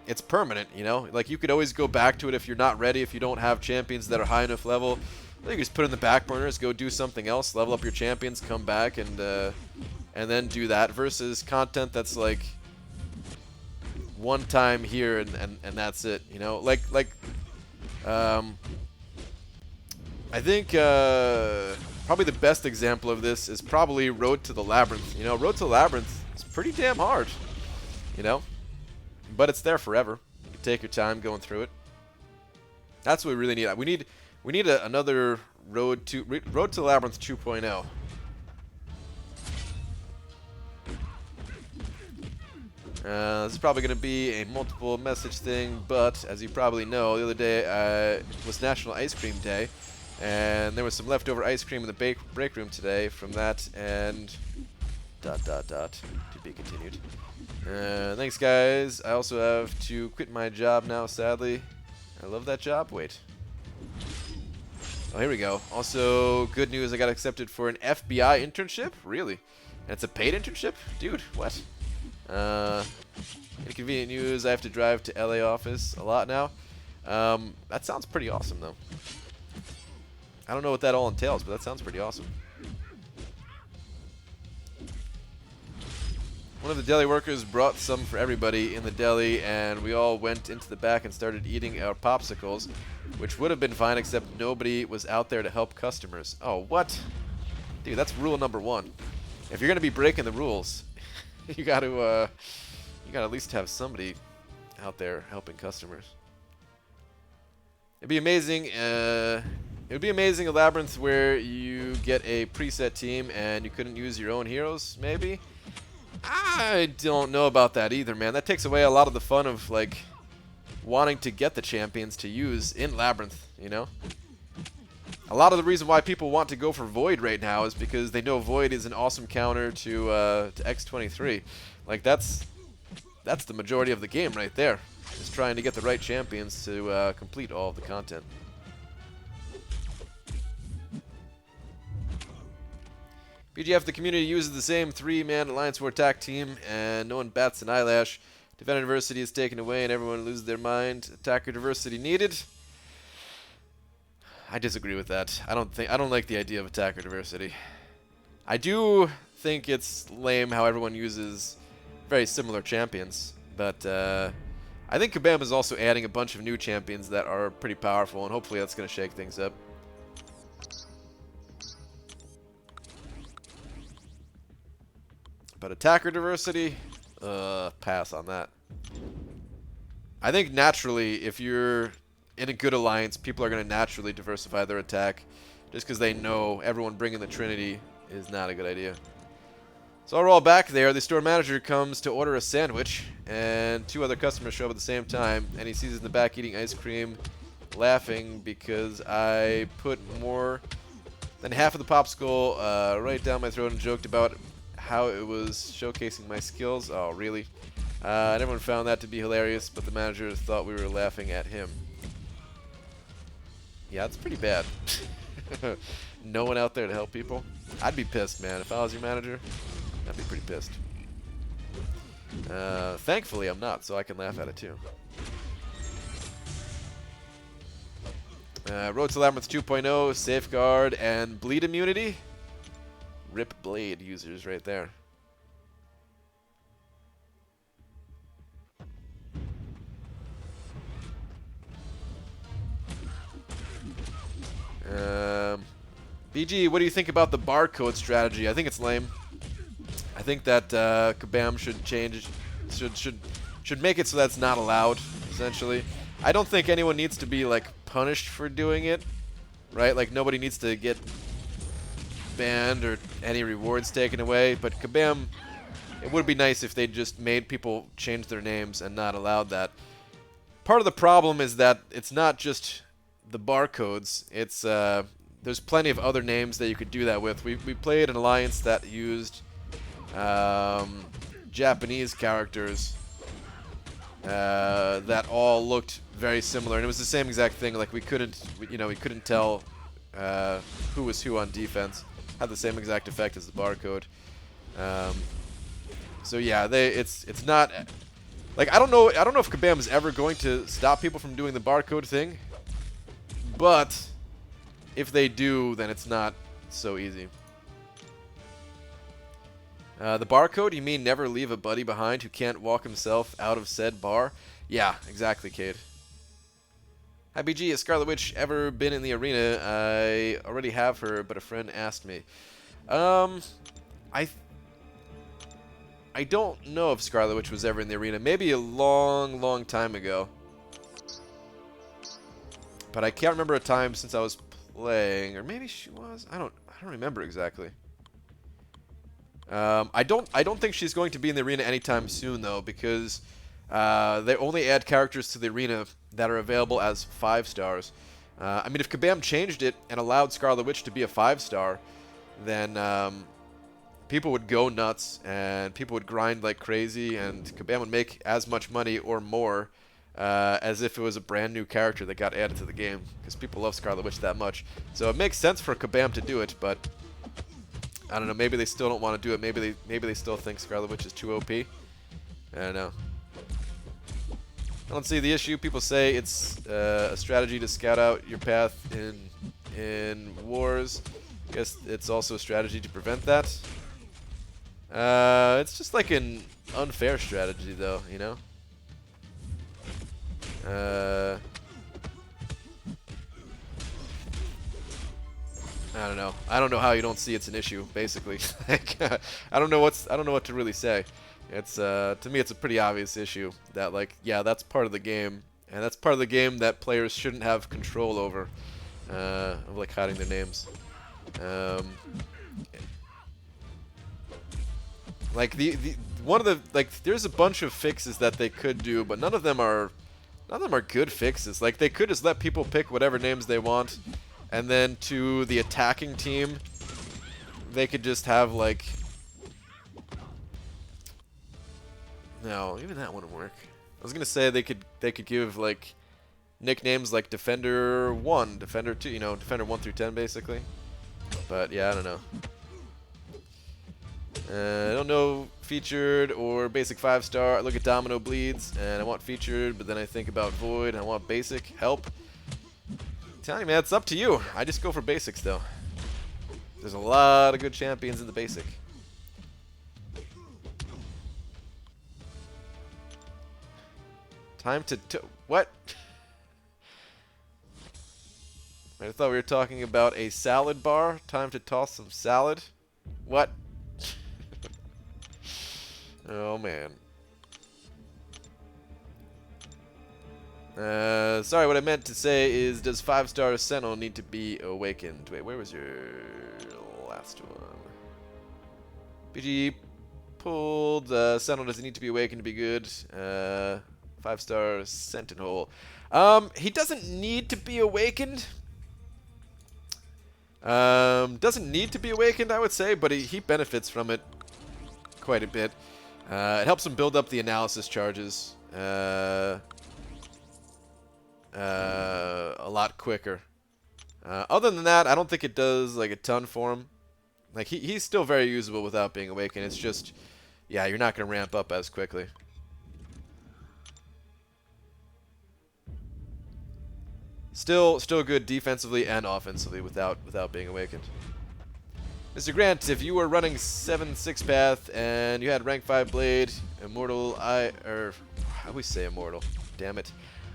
it's permanent, you know? Like, you could always go back to it if you're not ready, if you don't have champions that are high enough level. You can just put it in the back burners, go do something else, level up your champions, come back, and then do that, versus content that's like one time here and that's it, you know? Like I think probably the best example of this is probably Road to the Labyrinth. You know, Road to the Labyrinth is pretty damn hard, you know? But it's there forever. You can take your time going through it. That's what we really need. We need another Road to the Labyrinth 2.0. This is probably going to be a multiple message thing, but as you probably know, the other day was National Ice Cream Day, and there was some leftover ice cream in the break room today from that, and ... to be continued. Thanks, guys. I also have to quit my job now, sadly. I love that job. Wait. Oh, here we go. Also, good news, I got accepted for an FBI internship? Really? And it's a paid internship? Dude, what? Inconvenient news, I have to drive to LA office a lot now. That sounds pretty awesome, though. I don't know what that all entails, but that sounds pretty awesome. One of the deli workers brought some for everybody in the deli, and we all went into the back and started eating our popsicles, which would have been fine except nobody was out there to help customers. Oh, what? Dude, that's rule number 1. If you're going to be breaking the rules, you got to at least have somebody out there helping customers. It'd be amazing. It would be amazing a Labyrinth where you get a preset team and you couldn't use your own heroes, maybe? I don't know about that either, man. That takes away a lot of the fun of, like, wanting to get the champions to use in Labyrinth, you know? A lot of the reason why people want to go for Void right now is because they know Void is an awesome counter to X23. Like, that's the majority of the game right there, is trying to get the right champions to complete all of the content. BGF, the community uses the same 3-man Alliance War attack team, and no one bats an eyelash. Defender diversity is taken away, and everyone loses their mind. Attacker diversity needed. I disagree with that. I don't like the idea of attacker diversity. I do think it's lame how everyone uses very similar champions, but I think Kabam is also adding a bunch of new champions that are pretty powerful, and hopefully that's going to shake things up. But attacker diversity, pass on that. I think naturally, if you're in a good alliance, people are going to naturally diversify their attack, just because they know everyone bringing the Trinity is not a good idea. So we're all back there. The store manager comes to order a sandwich, and 2 other customers show up at the same time, and he sees us in the back eating ice cream, laughing because I put more than half of the popsicle right down my throat and joked about how it was showcasing my skills. Oh, really? And everyone found that to be hilarious, but the manager thought we were laughing at him. Yeah, it's pretty bad. No one out there to help people. I'd be pissed, man. If I was your manager, I'd be pretty pissed. Thankfully, I'm not, so I can laugh at it too. Road to Labyrinth 2.0, Safeguard, and Bleed Immunity. Rip Blade users right there. BG, what do you think about the barcode strategy? I think it's lame. I think that Kabam should change, should make it so that's not allowed, essentially. I don't think anyone needs to be, like, punished for doing it, right? Like, nobody needs to get banned or any rewards taken away, but Kabam, it would be nice if they just made people change their names and not allowed that. Part of the problem is that it's not just the barcodes. It's there's plenty of other names that you could do that with. We played an alliance that used Japanese characters that all looked very similar, and it was the same exact thing. Like we couldn't tell who was who on defense. Had the same exact effect as the barcode. So yeah, it's not like I don't know if Kabam is ever going to stop people from doing the barcode thing, but if they do, then it's not so easy. The barcode, you mean never leave a buddy behind who can't walk himself out of said bar? Yeah, exactly, Cade. Hi, BG. Has Scarlet Witch ever been in the arena? I already have her, but a friend asked me. I don't know if Scarlet Witch was ever in the arena. Maybe a long, long time ago. But I can't remember a time since I was playing, or maybe she was. I don't remember exactly. I don't think she's going to be in the arena anytime soon though, because they only add characters to the arena that are available as 5 stars. I mean, if Kabam changed it and allowed Scarlet Witch to be a 5-star, then people would go nuts and people would grind like crazy, and Kabam would make as much money or more as if it was a brand new character that got added to the game, because people love Scarlet Witch that much. So it makes sense for Kabam to do it, but I don't know. Maybe they still don't want to do it. Maybe they still think Scarlet Witch is too OP. I don't know. I don't see the issue. People say it's a strategy to scout out your path in wars. I guess it's also a strategy to prevent that. It's just like an unfair strategy, though. You know. I don't know. I don't know how you don't see it's an issue. Basically, like, I don't know what to really say. It's to me, it's a pretty obvious issue that, like, yeah, that's part of the game, and that's part of the game that players shouldn't have control over, of like hiding their names. Like one of the, like, there's a bunch of fixes that they could do, but none of them are good fixes. Like, they could just let people pick whatever names they want. And then to the attacking team, they could just have, like... No, even that wouldn't work. I was gonna say they could give, like, nicknames like Defender 1, Defender 2, you know, Defender 1 through 10 basically. But yeah, I don't know. I don't know featured or basic 5-star. I look at Domino Bleeds and I want featured, but then I think about Void and I want basic. Help. Telling you, man, it's up to you. I just go for basics, though. There's a lot of good champions in the basic. Time to what? I thought we were talking about a salad bar. Time to toss some salad. What? Oh man. Sorry, what I meant to say is, does 5-star Sentinel need to be awakened? Wait, where was your last one? BG pulled. Sentinel doesn't need to be awakened to be good. 5-star Sentinel. He doesn't need to be awakened. Doesn't need to be awakened, I would say, but he benefits from it quite a bit. It helps him build up the analysis charges. A lot quicker. Other than that, I don't think it does like a ton for him. Like he's still very usable without being awakened. It's just, yeah, you're not gonna ramp up as quickly. Still good defensively and offensively without being awakened. Mr. Grant, if you were running 7-6 path and you had rank 5 blade, immortal, how do we say immortal? Damn it.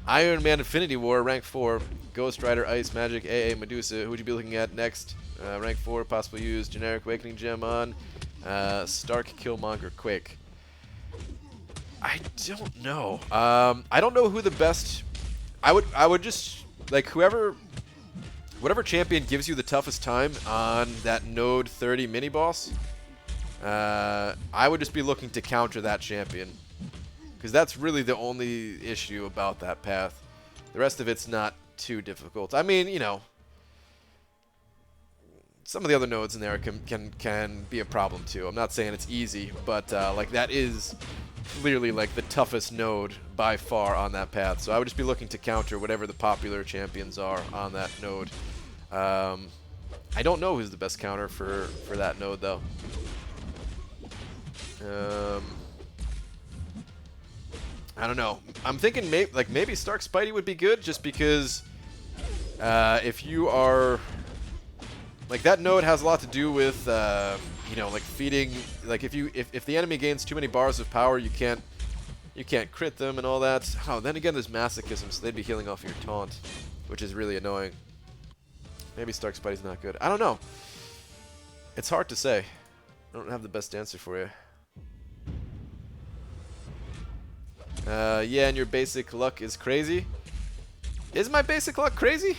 Iron Man Infinity War, rank 4, Ghost Rider, Ice, Magic, AA, Medusa. Who would you be looking at next? Rank 4, possibly use generic Awakening Gem on. Stark, Killmonger, Quake. I don't know. I don't know who the best... I would just... Like, whoever whatever champion gives you the toughest time on that node 30 mini boss, I would just be looking to counter that champion, because that's really the only issue about that path. The rest of it's not too difficult. I mean, you know, some of the other nodes in there can be a problem too. I'm not saying it's easy, but like that is clearly like the toughest node by far on that path. So I would just be looking to counter whatever the popular champions are on that node. I don't know who's the best counter for that node though. I don't know. I'm thinking maybe Stark Spidey would be good, just because if you are like, that node has a lot to do with you know, like feeding. Like if the enemy gains too many bars of power, you can't crit them and all that. Oh, then again, there's masochism, so they'd be healing off your taunt, which is really annoying. Maybe Stark Spidey's not good. I don't know. It's hard to say. I don't have the best answer for you. Yeah, and your basic luck is crazy. Is my basic luck crazy?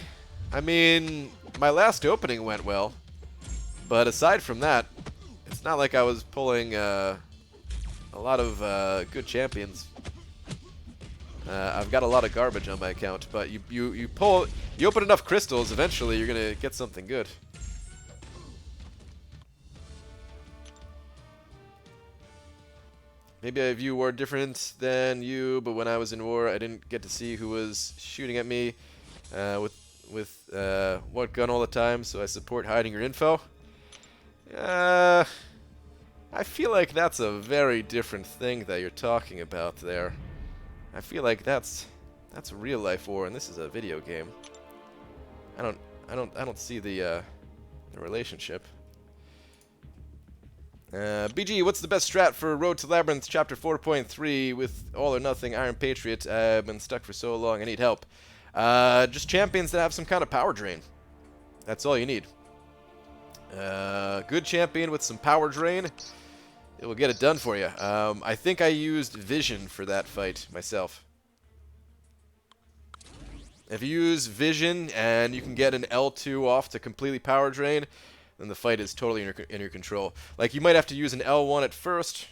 I mean, my last opening went well, but aside from that, it's not like I was pulling a lot of good champions. I've got a lot of garbage on my account, but you open enough crystals, eventually you're gonna get something good. Maybe I view war different than you, but when I was in war, I didn't get to see who was shooting at me with what gun all the time, so I support hiding your info. I feel like that's a very different thing that you're talking about there. I feel like that's real life war, and this is a video game. I don't see the relationship. BG, what's the best strat for Road to Labyrinth Chapter 4.3 with All or Nothing Iron Patriot? I've been stuck for so long, I need help. Just champions that have some kind of power drain. That's all you need. Good champion with some power drain, it will get it done for you. I think I used Vision for that fight myself. If you use Vision and you can get an L2 off to completely power drain, then the fight is totally in your control. Like, you might have to use an L1 at first.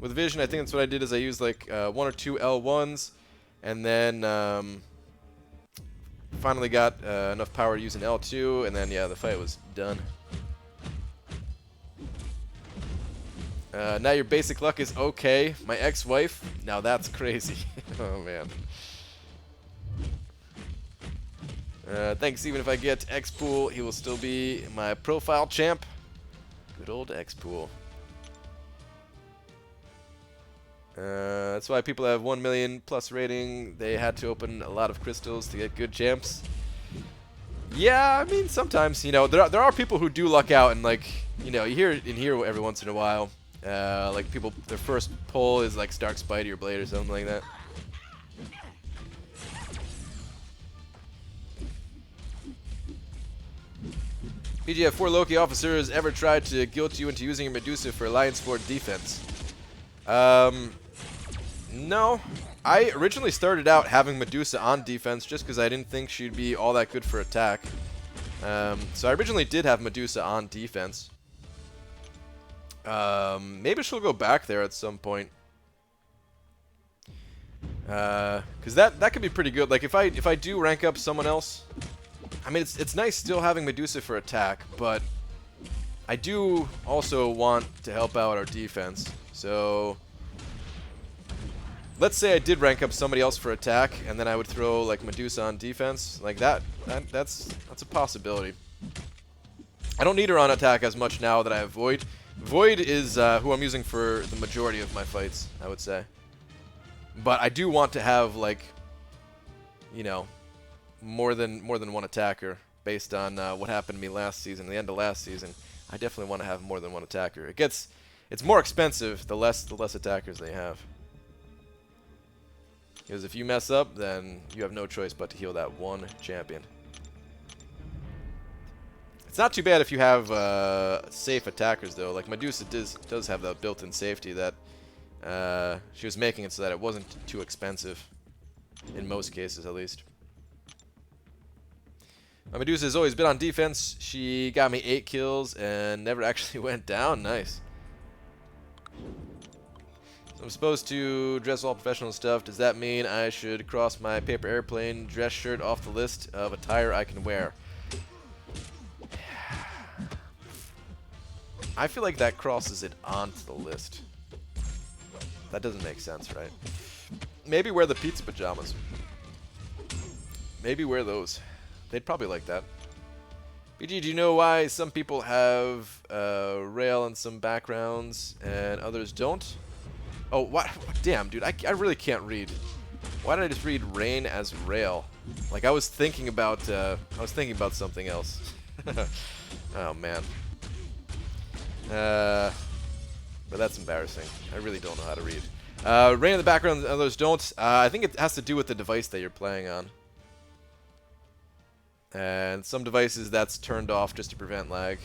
With Vision, I think that's what I did, is I used like 1 or 2 L1s, and then finally got enough power to use an L2, and then yeah, the fight was done. Now your basic luck is okay. My ex-wife, now that's crazy. Oh man. Thanks, even if I get X-Pool, he will still be my profile champ. Good old X-Pool. That's why people have 1 million plus rating. They had to open a lot of crystals to get good champs. Yeah, I mean, sometimes, you know, there are people who do luck out, and like, you know, you hear it in here every once in a while. Like people, their first pull is like Stark Spidey or Blade or something like that. BG, have 4 Loki officers ever tried to guilt you into using your Medusa for Alliance Fort defense? No. I originally started out having Medusa on defense just because I didn't think she'd be all that good for attack. So I originally did have Medusa on defense. Maybe she'll go back there at some point. Because that could be pretty good. Like if I do rank up someone else, I mean it's nice still having Medusa for attack, but I do also want to help out our defense. So let's say I did rank up somebody else for attack, and then I would throw like Medusa on defense, like that's a possibility. I don't need her on attack as much now that I have Void. Void is who I'm using for the majority of my fights, I would say. But I do want to have, like, you know, more than one attacker based on what happened to me last season, the end of last season. I definitely want to have more than one attacker. It's more expensive the less attackers they have. Because if you mess up, then you have no choice but to heal that one champion. It's not too bad if you have safe attackers, though. Like, Medusa does have the built-in safety that she was making it so that it wasn't too expensive. In most cases, at least. My Medusa has always been on defense. She got me 8 kills and never actually went down. Nice. So I'm supposed to dress all professional stuff. Does that mean I should cross my paper airplane dress shirt off the list of attire I can wear? I feel like that crosses it onto the list. That doesn't make sense, right? Maybe wear the pizza pajamas. Maybe wear those. They'd probably like that. BG, do you know why some people have rail in some backgrounds and others don't? Oh, what? Damn, dude, I really can't read. Why did I just read rain as rail? Like I was thinking about something else. Oh man. But that's embarrassing. I really don't know how to read. Rain in the background and others don't. I think it has to do with the device that you're playing on. And some devices that's turned off just to prevent lag.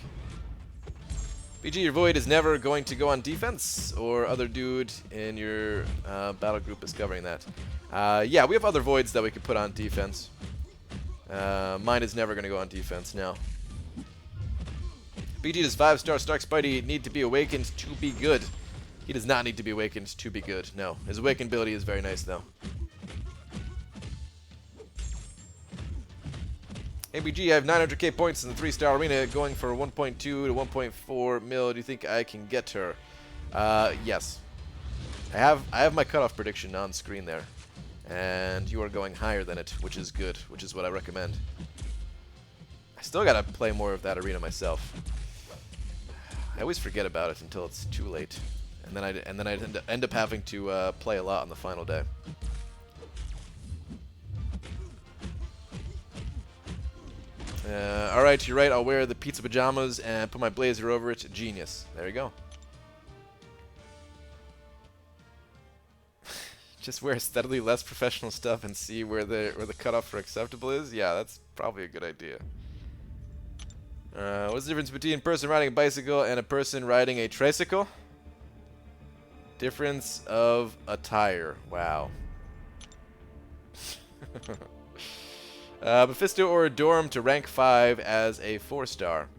BG, your Void is never going to go on defense, or other dude in your battle group is covering that. Yeah, we have other Voids that we could put on defense. Mine is never going to go on defense now. BG, does 5-star Stark Spidey need to be awakened to be good? He does not need to be awakened to be good, no. His awakened ability is very nice, though. ABG, I have 900k points in the 3-star arena, going for 1.2 to 1.4 mil. Do you think I can get her? Yes. I have my cutoff prediction on screen there. And you are going higher than it, which is good, which is what I recommend. I still gotta play more of that arena myself. I always forget about it until it's too late. And then I end up having to play a lot on the final day. Alright, you're right. I'll wear the pizza pajamas and put my blazer over it. Genius. There you go. Just wear steadily less professional stuff and see where the cutoff for acceptable is. Yeah, that's probably a good idea. What's the difference between a person riding a bicycle and a person riding a tricycle? Difference of attire. Wow. Mephisto or Dorm to rank 5 as a 4-star.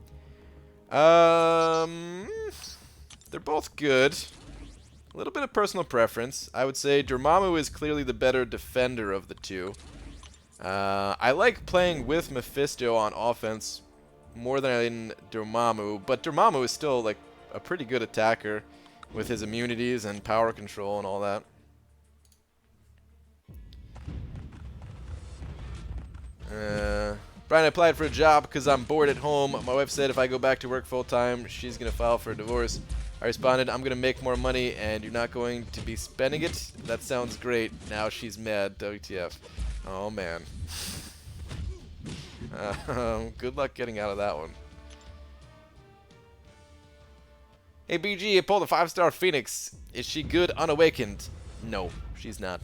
They're both good. A little bit of personal preference. I would say Dormammu is clearly the better defender of the two. I like playing with Mephisto on offense more than Dormammu, but Dormammu is still like a pretty good attacker with his immunities and power control and all that. Brian, I applied for a job because I'm bored at home. My wife said if I go back to work full-time, she's going to file for a divorce. I responded, I'm going to make more money and you're not going to be spending it? That sounds great. Now she's mad. WTF. Oh, man. Good luck getting out of that one. Hey, BG, I pulled a 5-star Phoenix. Is she good unawakened? No, she's not.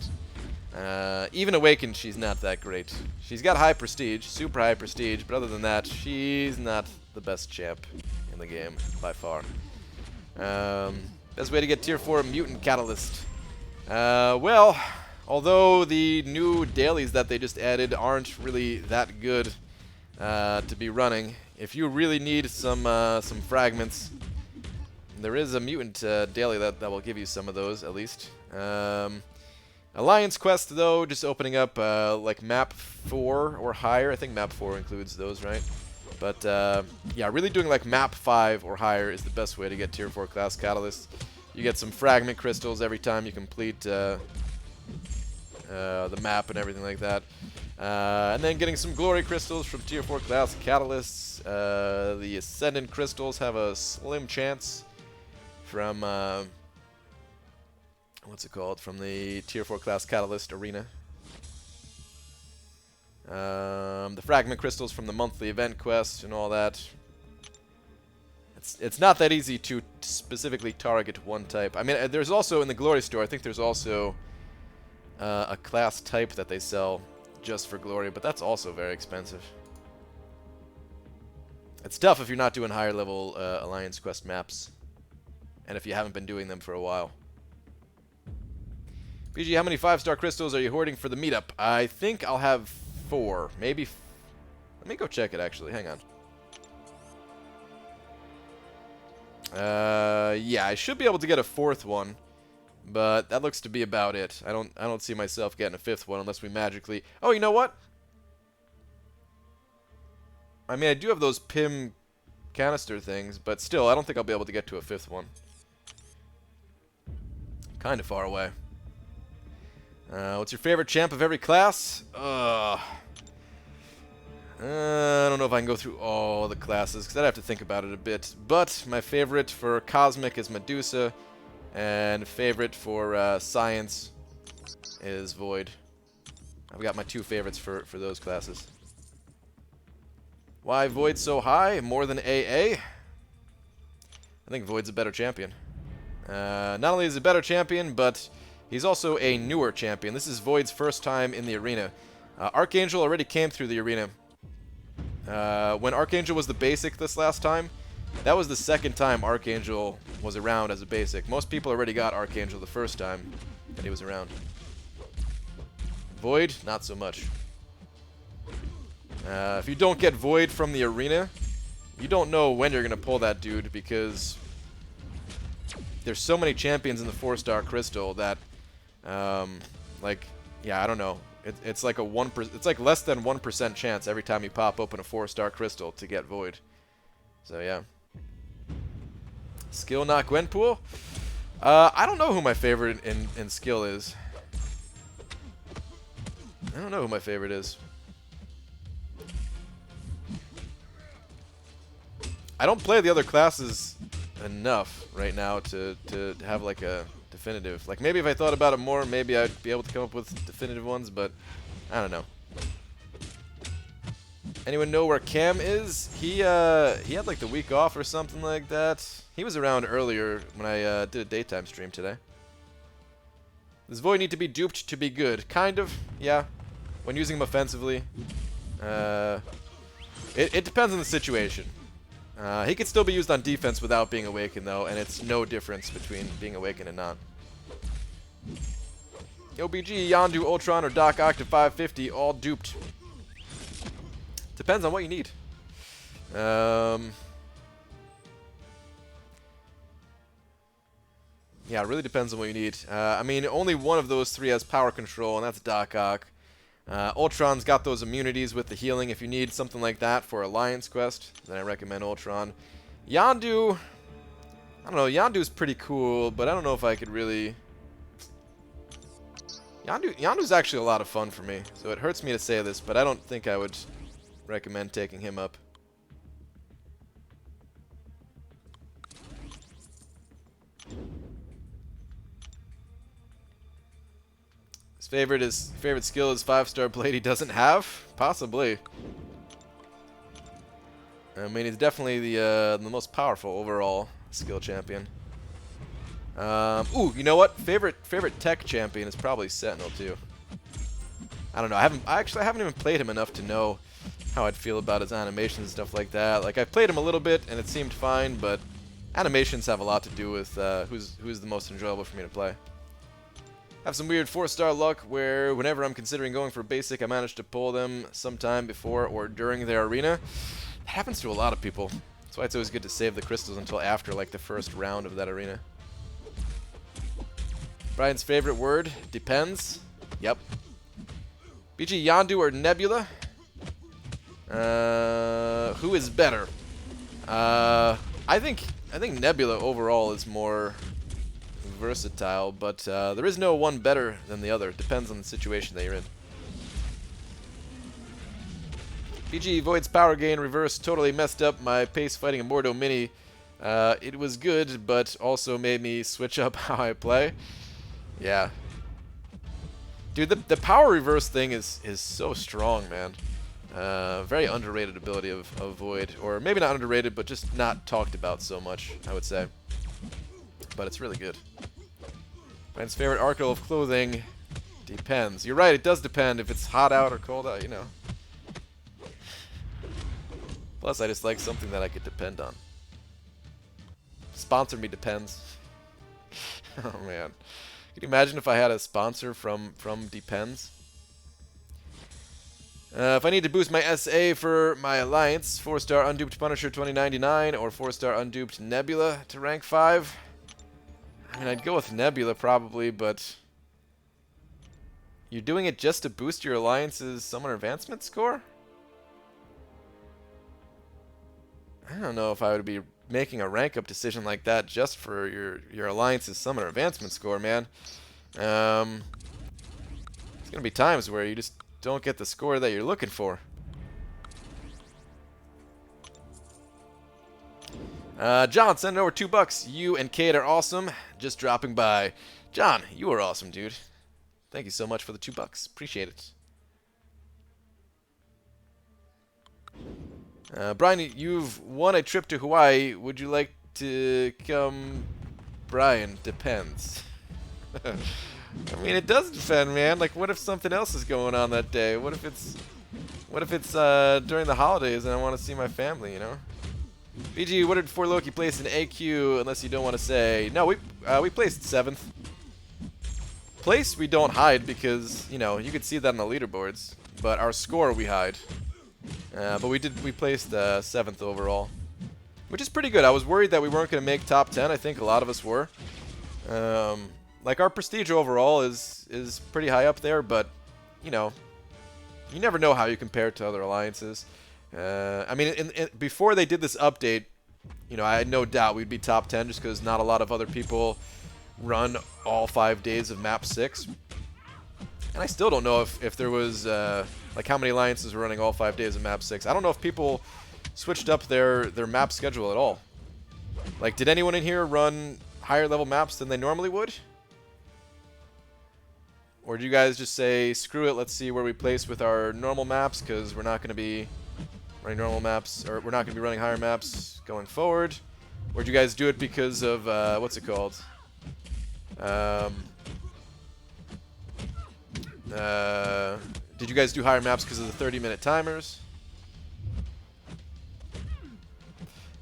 Even awakened, she's not that great. She's got high prestige, super high prestige, but other than that, she's not the best champ in the game, by far. Best way to get tier 4 Mutant Catalyst. Well, although the new dailies that they just added aren't really that good to be running, if you really need some fragments, there is a Mutant daily that will give you some of those, at least. Alliance Quest, though, just opening up like map 4 or higher. I think map 4 includes those, right? But yeah, really doing like map 5 or higher is the best way to get tier 4 class catalysts. You get some fragment crystals every time you complete the map and everything like that. And then getting some glory crystals from tier 4 class catalysts. The Ascendant crystals have a slim chance from what's it called? From the tier 4 class catalyst arena. The fragment crystals from the monthly event quest and all that. It's not that easy to specifically target one type. I mean, there's also in the glory store, I think there's also a class type that they sell just for glory, but that's also very expensive. It's tough if you're not doing higher level Alliance Quest maps, and if you haven't been doing them for a while. BG, how many 5-star crystals are you hoarding for the meetup? I think I'll have 4, maybe. Let me go check it, actually. Hang on. Yeah, I should be able to get a 4th one, but that looks to be about it. I don't see myself getting a 5th one unless we magically... Oh, you know what? I mean, I do have those PIM canister things, but still, I don't think I'll be able to get to a 5th one. Kind of far away. What's your favorite champ of every class? I don't know if I can go through all the classes, because I'd have to think about it a bit. But my favorite for Cosmic is Medusa, and favorite for Science is Void. I've got my 2 favorites for those classes. Why Void so high? More than AA? I think Void's a better champion. Not only is he a better champion, but he's also a newer champion. This is Void's first time in the arena. Archangel already came through the arena. When Archangel was the basic this last time, that was the 2nd time Archangel was around as a basic. Most people already got Archangel the first time that he was around. Void, not so much. If you don't get Void from the arena, you don't know when you're going to pull that dude, because there's so many champions in the 4-star crystal that, like, yeah, I don't know. It's like a 1%. It's like less than 1% chance every time you pop open a 4-star crystal to get Void. So yeah. Skill not Gwenpool? I don't know who my favorite in skill is. I don't know who my favorite is. I don't play the other classes enough right now to have like a definitive. Like, maybe if I thought about it more, maybe I'd be able to come up with definitive ones, but I don't know. Anyone know where Cam is? He had like the week off or something like that. He was around earlier when I did a daytime stream today. Does Void need to be duped to be good? Kind of, yeah. When using him offensively. It depends on the situation. He could still be used on defense without being awakened, though, and it's no difference between being awakened and not. OBG, Yondu, Ultron, or Doc Ock to 550, all duped. Depends on what you need. Yeah, it really depends on what you need. I mean, only one of those 3 has power control, and that's Doc Ock. Ultron's got those immunities with the healing. If you need something like that for Alliance Quest, then I recommend Ultron. Yondu, I don't know, Yondu's pretty cool, but I don't know if I could really... Yondu's actually a lot of fun for me, so it hurts me to say this, but I don't think I would recommend taking him up. His favorite skill is 5-star blade he doesn't have? Possibly. I mean, he's definitely the most powerful overall skill champion. Ooh, you know what? Favorite tech champion is probably Sentinel too. I don't know. I actually haven't even played him enough to know how I'd feel about his animations and stuff like that. Like, I've played him a little bit and it seemed fine, but animations have a lot to do with who's the most enjoyable for me to play. Have some weird 4-star luck where whenever I'm considering going for basic, I manage to pull them sometime before or during their arena. That happens to a lot of people. That's why it's always good to save the crystals until after, like, the first round of that arena. Brian's favorite word? Depends. Yep. BG, Yondu or Nebula? Who is better? I think Nebula overall is more versatile, but there is no one better than the other. It depends on the situation that you're in. BG, Void's power gain reverse totally messed up my pace fighting a Mordo Mini. It was good, but also made me switch up how I play. Yeah. Dude, the power reverse thing is so strong, man. Very underrated ability of Void. Or maybe not underrated, but just not talked about so much, I would say. But it's really good. Brian's favorite article of clothing depends. You're right, it does depend if it's hot out or cold out, you know. Plus, I just like something that I could depend on. Sponsor me depends. Oh, man. Can you imagine if I had a sponsor from Depends? If I need to boost my SA for my Alliance, 4-star Unduped Punisher 2099 or 4-star Unduped Nebula to rank 5. I mean, I'd go with Nebula probably, but you're doing it just to boost your Alliance's Summoner Advancement score? I don't know if I would be making a rank up decision like that just for your Alliance's Summoner Advancement score, man. There's gonna be times where you just don't get the score that you're looking for. John, send over $2. You and Kate are awesome. Just dropping by. John, you are awesome, dude. Thank you so much for the $2. Appreciate it. Brian, you've won a trip to Hawaii. Would you like to come? Brian, depends. I mean, it does depend, man. Like, what if something else is going on that day? What if it's during the holidays and I want to see my family, you know? BG, what did 4 Loki place in AQ, unless you don't want to say? No, we placed 7th. Place we don't hide because, you know, you could see that on the leaderboards. But our score we hide. But we placed 7th overall. Which is pretty good. I was worried that we weren't going to make top 10. I think a lot of us were. Like, our prestige overall is pretty high up there, but, you know, you never know how you compare to other alliances. I mean, before they did this update, you know, I had no doubt we'd be top 10 just because not a lot of other people run all 5 days of map 6. And I still don't know if there was, like, how many alliances were running all 5 days of map 6. I don't know if people switched up their map schedule at all. Like, did anyone in here run higher level maps than they normally would? Or do you guys just say, screw it, let's see where we place with our normal maps, because we're not going to be running normal maps, or we're not going to be running higher maps going forward? Or do you guys do it because of, what's it called? Did you guys do higher maps because of the 30-minute timers?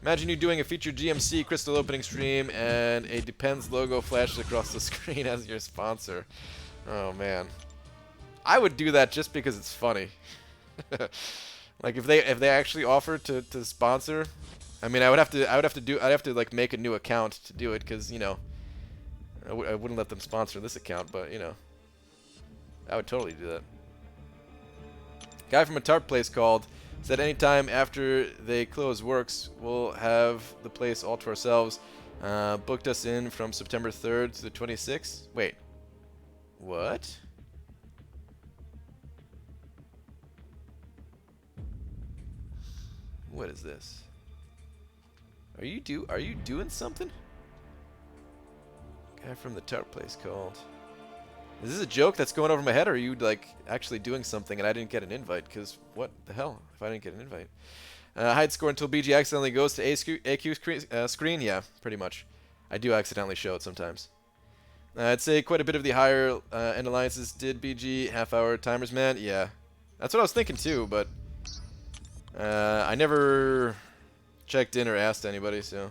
Imagine you doing a featured GMC crystal opening stream and a Depends logo flashes across the screen as your sponsor. Oh man, I would do that just because it's funny. Like if they actually offered to sponsor, I mean I'd have to like make a new account to do it because you know I wouldn't let them sponsor this account, but you know I would totally do that. Guy from a tarp place called, said anytime after they close works we'll have the place all to ourselves. Booked us in from September 3rd to the 26th. Wait. What? What is this? Are you doing something? Guy from the tarp place called. Is this a joke that's going over my head, or are you like actually doing something and I didn't get an invite? Because what the hell if I didn't get an invite? Hide score until BG accidentally goes to AQ screen. Yeah, pretty much. I do accidentally show it sometimes. I'd say quite a bit of the higher end alliances did BG half-hour timers, man. Yeah, that's what I was thinking too, but I never checked in or asked anybody, so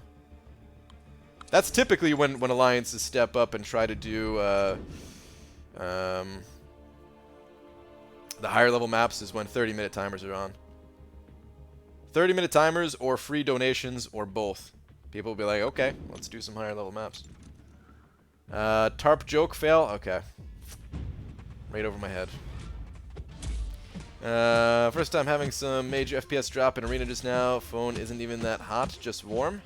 that's typically when alliances step up and try to do the higher level maps is when 30-minute timers are on. 30-minute timers or free donations or both. People will be like, okay, let's do some higher level maps. Tarp joke fail? Okay. Right over my head. First time having some major FPS drop in Arena just now. Phone isn't even that hot, just warm.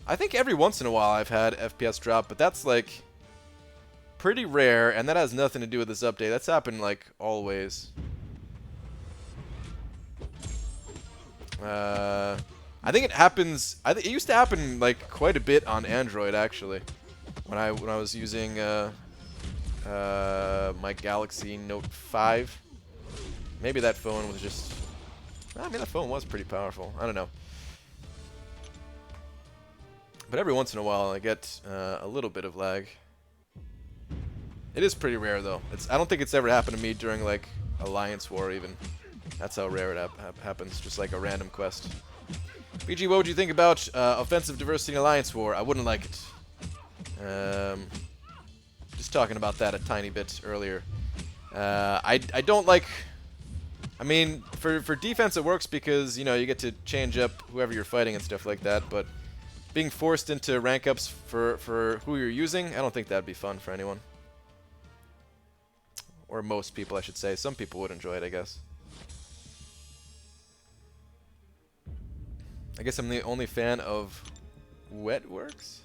I think every once in a while I've had FPS drop, but that's like pretty rare, and that has nothing to do with this update. That's happened like always. I think it happens. It used to happen like quite a bit on Android actually, when I was using my Galaxy Note 5. Maybe that phone was just. I mean, that phone was pretty powerful. I don't know. But every once in a while, I get a little bit of lag. It is pretty rare though. I don't think it's ever happened to me during like Alliance War even. That's how rare it happens. Just like a random quest. BG, what would you think about offensive diversity in Alliance War? I wouldn't like it. Just talking about that a tiny bit earlier. I don't like... I mean, for defense it works because, you know, you get to change up whoever you're fighting and stuff like that, but being forced into rank ups for who you're using, I don't think that'd be fun for anyone. Or most people, I should say. Some people would enjoy it, I guess. I guess I'm the only fan of Wet Works.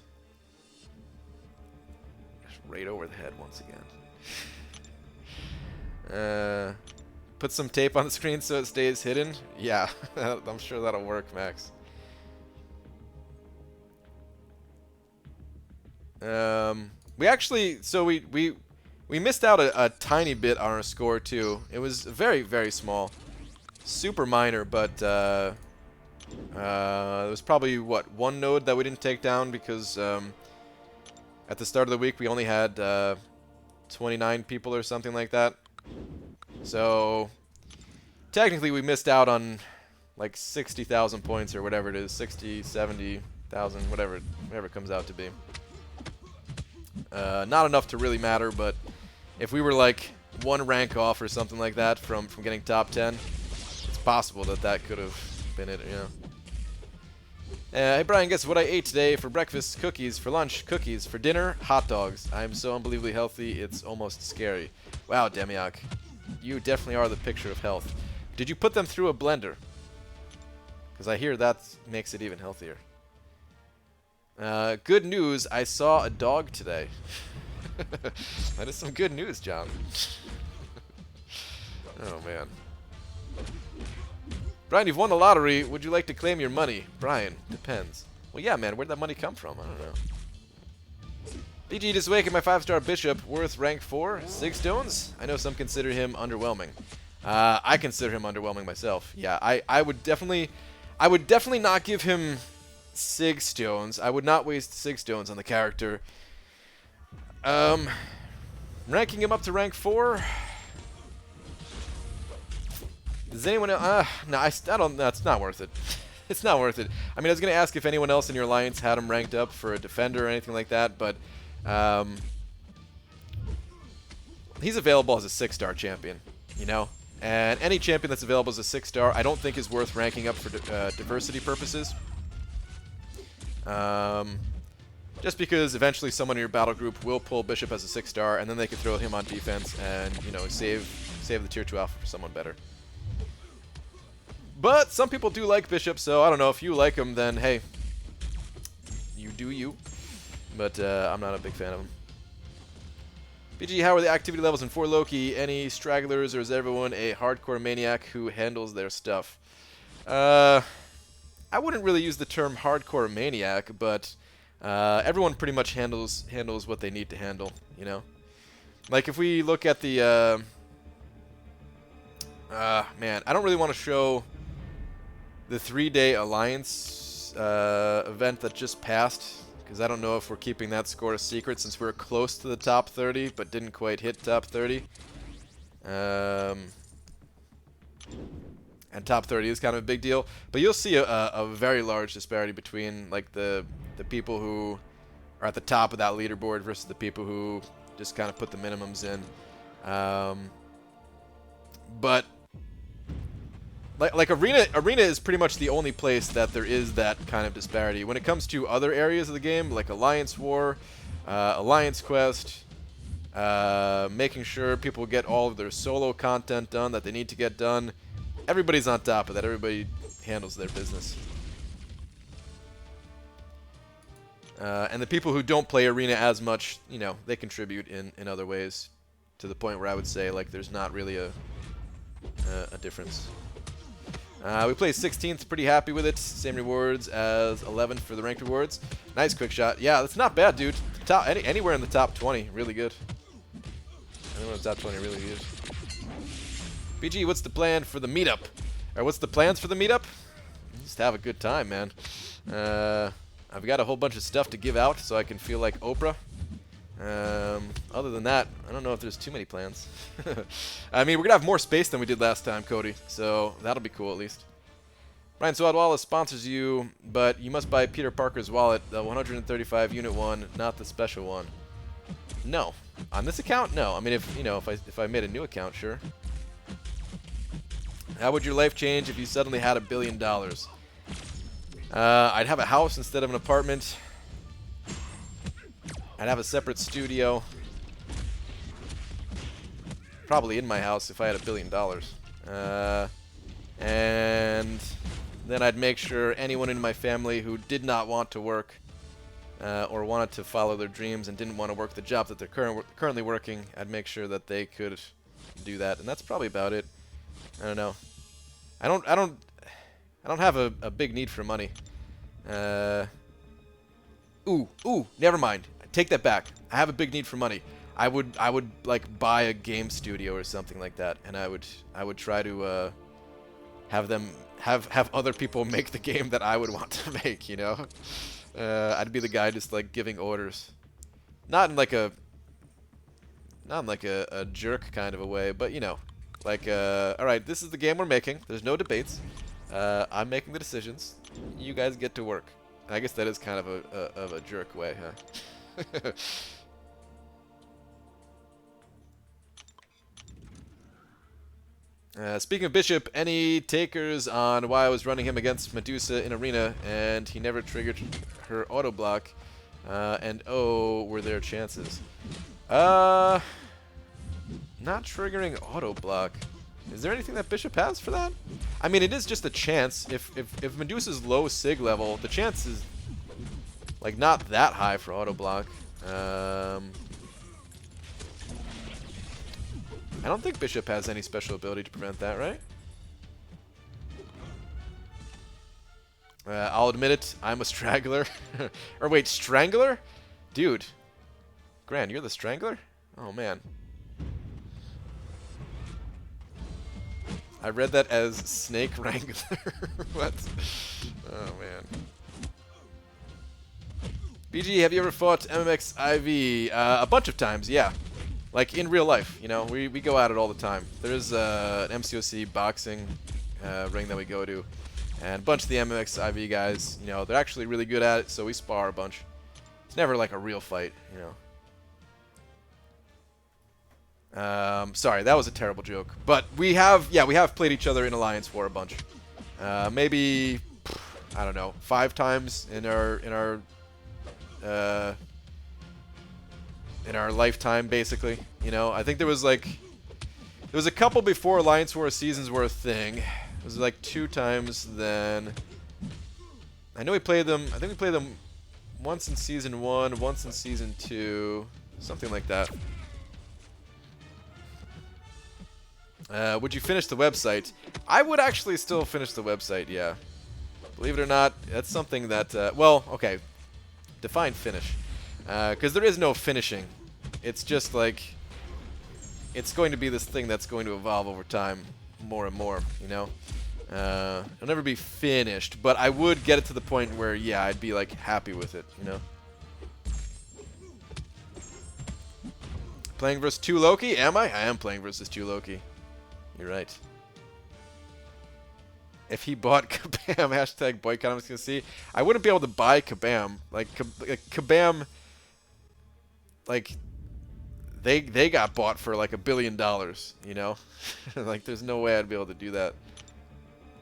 Just right over the head once again. Put some tape on the screen so it stays hidden. Yeah, I'm sure that'll work, Max. We actually, so we missed out a tiny bit on our score too. It was very, very small, super minor, but there was probably what, one node that we didn't take down because at the start of the week we only had 29 people or something like that. So technically we missed out on like 60,000 points or whatever it is, 60, 70,000, whatever it comes out to be. Not enough to really matter, but if we were like one rank off or something like that from getting top 10, it's possible that could have been it, you know. Hey Brian, guess what I ate today for breakfast? Cookies. For lunch, cookies. For dinner, hot dogs. I'm so unbelievably healthy, it's almost scary. Wow, Demiak. You definitely are the picture of health. Did you put them through a blender? Because I hear that makes it even healthier. Good news, I saw a dog today. That is some good news, John. Oh, man. Brian, you've won the lottery. Would you like to claim your money? Brian, depends. Well, yeah, man. Where'd that money come from? I don't know. BG this week at my 5-star bishop, worth rank 4, 6 stones. I know some consider him underwhelming. I consider him underwhelming myself. Yeah, I would definitely not give him 6 stones. I would not waste 6 stones on the character. Ranking him up to rank 4. Does anyone else? No, I don't. No, it's not worth it. It's not worth it. I mean, I was gonna ask if anyone else in your alliance had him ranked up for a defender or anything like that, but he's available as a 6-star champion, you know. And any champion that's available as a 6-star, I don't think is worth ranking up for diversity purposes. Just because eventually someone in your battle group will pull Bishop as a 6-star, and then they can throw him on defense and, you know, save the tier 2 alpha for someone better. But some people do like Bishop, so I don't know. If you like him, then hey, you do you. But I'm not a big fan of him. BG, how are the activity levels in 4 Loki? Any stragglers, or is everyone a hardcore maniac who handles their stuff? I wouldn't really use the term hardcore maniac, but everyone pretty much handles what they need to handle, you know? Like if we look at the man, I don't really want to show the 3-day Alliance event that just passed, because I don't know if we're keeping that score a secret since we're close to the top 30 but didn't quite hit top 30. And top 30 is kind of a big deal, but you'll see a very large disparity between like the people who are at the top of that leaderboard versus the people who just kind of put the minimums in. But like arena is pretty much the only place that there is that kind of disparity. When it comes to other areas of the game, like Alliance War, Alliance Quest, making sure people get all of their solo content done that they need to get done, everybody's on top of that. Everybody handles their business. And the people who don't play arena as much, you know, they contribute in other ways, to the point where I would say like there's not really a difference. We placed 16th, pretty happy with it. Same rewards as 11th for the ranked rewards. Nice quick shot. Yeah, that's not bad, dude. Anywhere in the top 20, really good. Anywhere in the top 20, really good. BG, what's the plan for the meetup? Or what's the plans for the meetup? Just have a good time, man. I've got a whole bunch of stuff to give out so I can feel like Oprah. Other than that, I don't know if there's too many plans. I mean, we're gonna have more space than we did last time, Cody, so that'll be cool at least. Ryan Swad Wallace sponsors you, but you must buy Peter Parker's wallet, the 135 unit one, not the special one. No, On this account? No. I mean, if I made a new account, sure. How would your life change if you suddenly had $1 billion? I'd have a house instead of an apartment. I'd have a separate studio. Probably in my house if I had $1 billion. And then I'd make sure anyone in my family who did not want to work or wanted to follow their dreams and didn't want to work the job that they're currently working, I'd make sure that they could do that. And that's probably about it. I don't know. I don't have a big need for money. Ooh, never mind. Take that back. I have a big need for money. I would like buy a game studio or something like that, and I would try to have other people make the game that I would want to make, you know? I'd be the guy just like giving orders. Not in like a jerk kind of a way, but you know, like alright, this is the game we're making. There's no debates. I'm making the decisions. You guys get to work. I guess that is kind of a jerk way, huh? Speaking of Bishop, any takers on why I was running him against Medusa in Arena and he never triggered her auto block? And oh, were there chances? Not triggering auto block. Is there anything that Bishop has for that? I mean, it is just a chance. If Medusa's low sig level, the chance is like not that high for auto block. I don't think Bishop has any special ability to prevent that, right? I'll admit it, I'm a straggler. Or wait, strangler? Dude. Gran, you're the strangler? Oh, man. I read that as snake wrangler. What? Oh, man. BG, have you ever fought MMX IV? A bunch of times, yeah. Like in real life, you know, we go at it all the time. There's an MCOC boxing ring that we go to, and a bunch of the MMX IV guys, you know, they're actually really good at it, so we spar a bunch. It's never like a real fight, you know. Sorry, that was a terrible joke. But we have played each other in Alliance War a bunch. Maybe, I don't know, 5 times in our lifetime, basically. You know, I think there was a couple before Alliance War Seasons were a thing. It was like 2 times then. I know we played them. I think we played them once in Season 1, once in Season 2, something like that. Would you finish the website? I would actually still finish the website, yeah. Believe it or not, that's something that, well, okay. Define finish. Because there is no finishing. It's just like, it's going to be this thing that's going to evolve over time more and more, you know? It'll never be finished, but I would get it to the point where, yeah, I'd be like happy with it, you know? Playing versus 2 Loki? Am I? I am playing versus 2 Loki. You're right. If he bought Kabam, hashtag boycott, I'm just going to see. I wouldn't be able to buy Kabam. Like Kabam, like, they got bought for like $1 billion, you know? Like, there's no way I'd be able to do that.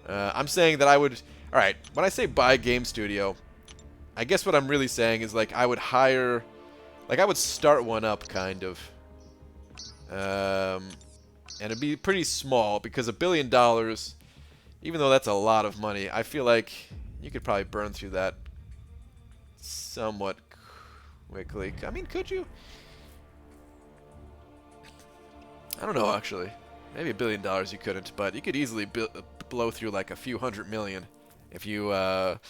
I'm saying that I would... Alright, when I say buy game studio, I guess what I'm really saying is, like, I would hire... Like, I would start one up, kind of. And it'd be pretty small, because $1 billion... Even though that's a lot of money, I feel like you could probably burn through that somewhat quickly. I mean, could you? I don't know, actually. Maybe $1 billion you couldn't, but you could easily blow through like a few $100 million if you had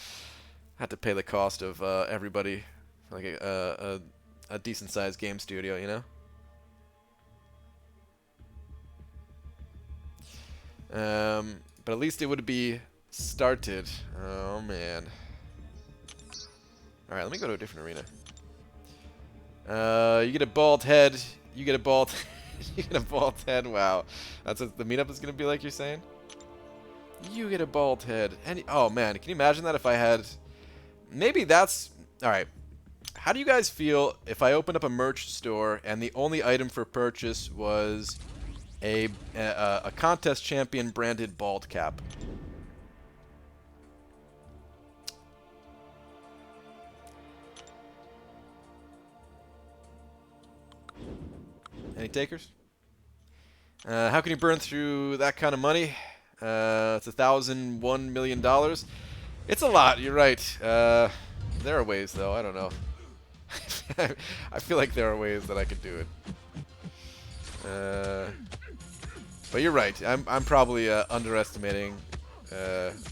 to pay the cost of everybody, like a decent-sized game studio, you know? But at least it would be started. Oh, man. Alright, let me go to a different arena. You get a bald head. You get a bald... you get a bald head. Wow. That's what the meetup is going to be like, you're saying? You get a bald head. And, oh, man. Can you imagine that if I had... Maybe that's... Alright. How do you guys feel if I opened up a merch store and the only item for purchase was a Contest Champion branded bald cap? Any takers? How can you burn through that kind of money? It's $1,001 million. It's a lot, you're right. There are ways, though. I don't know. I feel like there are ways that I could do it. But you're right. I'm probably underestimating,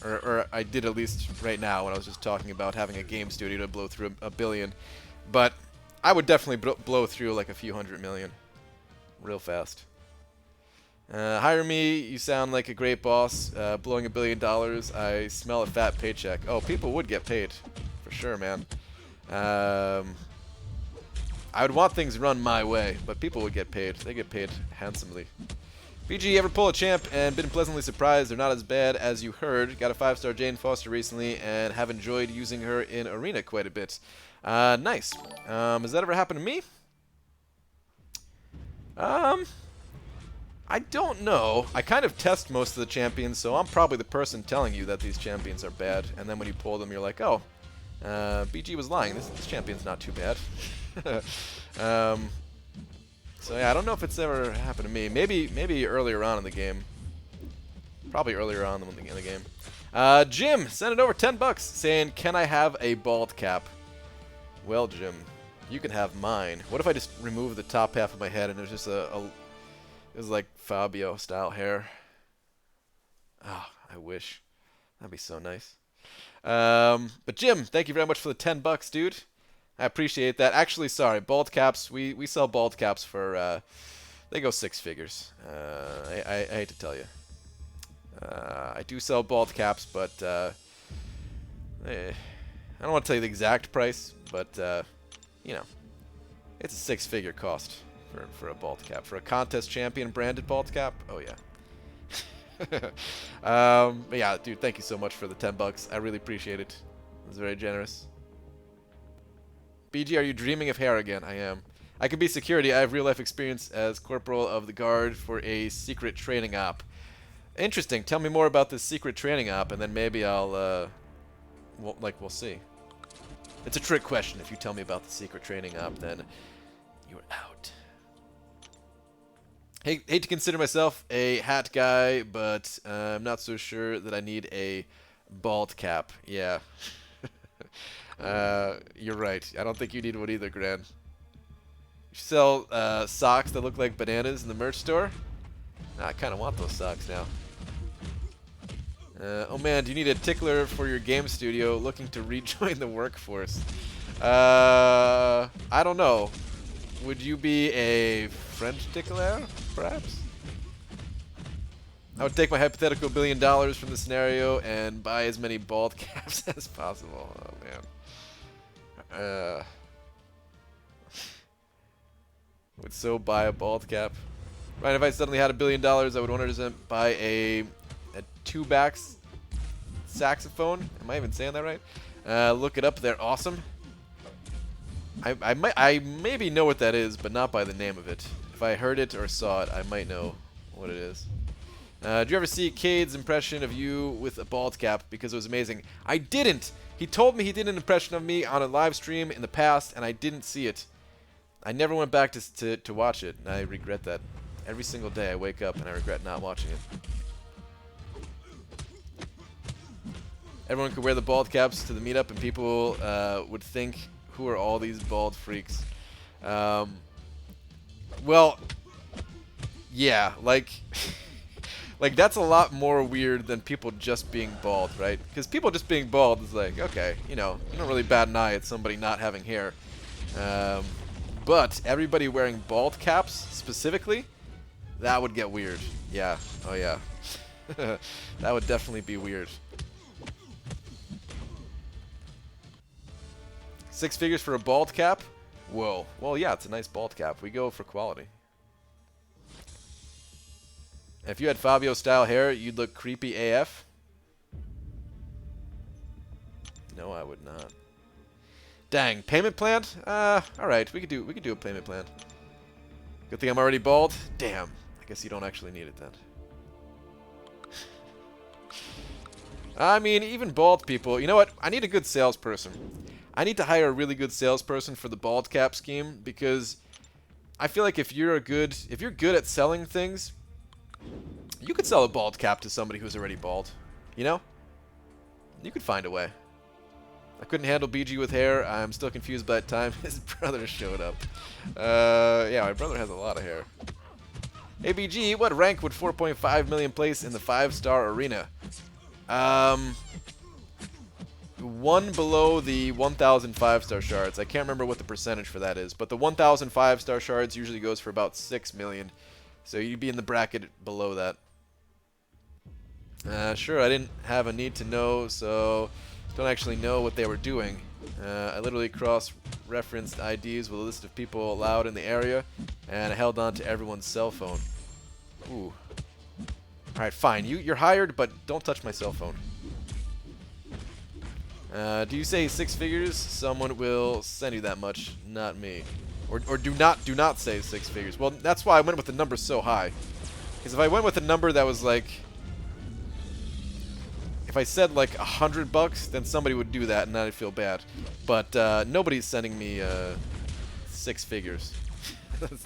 or I did at least right now when I was just talking about having a game studio to blow through a billion. But I would definitely blow through like a few hundred million real fast. Hire me, you sound like a great boss. Blowing $1 billion, I smell a fat paycheck. Oh, people would get paid. For sure, man. I would want things run my way, but people would get paid. They get paid handsomely. BG, ever pull a champ and been pleasantly surprised they're not as bad as you heard? Got a 5-star Jane Foster recently and have enjoyed using her in Arena quite a bit. Nice. Has that ever happened to me? I don't know. I kind of test most of the champions, so I'm probably the person telling you that these champions are bad. And then when you pull them, you're like, oh, BG was lying. This champion's not too bad. So yeah, I don't know if it's ever happened to me. Maybe earlier on in the game. Probably earlier on in the game. Jim, send it over $10 saying, can I have a bald cap? Well, Jim, you can have mine. What if I just remove the top half of my head and there's just it was like Fabio style hair. Oh, I wish. That'd be so nice. But Jim, thank you very much for the $10, dude. I appreciate that. Actually, sorry, bald caps. We sell bald caps for they go 6 figures. I hate to tell you. I do sell bald caps, but I don't want to tell you the exact price, but you know, it's a 6-figure cost for a bald cap. For a Contest Champion branded bald cap, oh yeah. But yeah, dude, thank you so much for the $10. I really appreciate it. It was very generous. BG, are you dreaming of hair again? I am. I can be security. I have real-life experience as corporal of the guard for a secret training op. Interesting. Tell me more about this secret training op, and then maybe I'll, we'll see. It's a trick question. If you tell me about the secret training op, then you're out. Hate to consider myself a hat guy, but I'm not so sure that I need a bald cap. Yeah. You're right. I don't think you need one either, Gran. You sell socks that look like bananas in the merch store? Nah, I kind of want those socks now. Oh man, do you need a tickler for your game studio looking to rejoin the workforce? I don't know. Would you be a French tickler, perhaps? I would take my hypothetical $1 billion from the scenario and buy as many bald caps as possible. Oh man. Would so buy a bald cap. Right, if I suddenly had $1 billion, I would 100% buy a 2-back saxophone. Am I even saying that right? Look it up. They're awesome. I maybe know what that is, but not by the name of it. If I heard it or saw it, I might know what it is. Did you ever see Cade's impression of you with a bald cap? Because it was amazing. I didn't. He told me he did an impression of me on a live stream in the past, and I didn't see it. I never went back to watch it, and I regret that. Every single day I wake up and I regret not watching it. Everyone could wear the bald caps to the meetup, and people would think, who are all these bald freaks? Well, yeah, like that's a lot more weird than people just being bald, right? Because people just being bald is like, okay, you know, you don't really bat an eye at somebody not having hair. But everybody wearing bald caps specifically, that would get weird. Yeah, oh yeah. That would definitely be weird. 6 figures for a bald cap? Whoa. Well, yeah, it's a nice bald cap. We go for quality. If you had Fabio-style hair, you'd look creepy AF? No, I would not. Dang, payment plan? All right, we could do a payment plan. Good thing I'm already bald. Damn, I guess you don't actually need it then. I mean, even bald people. You know what? I need a good salesperson. I need to hire a really good salesperson for the bald cap scheme because I feel like if you're good at selling things, you could sell a bald cap to somebody who's already bald. You know? You could find a way. I couldn't handle BG with hair. I'm still confused by the time his brother showed up. Yeah, my brother has a lot of hair. Hey BG, what rank would 4.5 million place in the 5-star arena? One below the 1,000 5-star shards. I can't remember what the percentage for that is, but the 1,000 5-star shards usually goes for about 6 million. So you'd be in the bracket below that. Sure, I didn't have a need to know, so don't actually know what they were doing. I literally cross-referenced IDs with a list of people allowed in the area, and I held on to everyone's cell phone. Ooh. Alright, fine. You're hired, but don't touch my cell phone. Do you say 6 figures? Someone will send you that much, not me. Or do not say 6 figures. Well, that's why I went with the number so high. Because if I went with a number that was like... If I said like $100, then somebody would do that and I'd feel bad. But nobody's sending me 6 figures.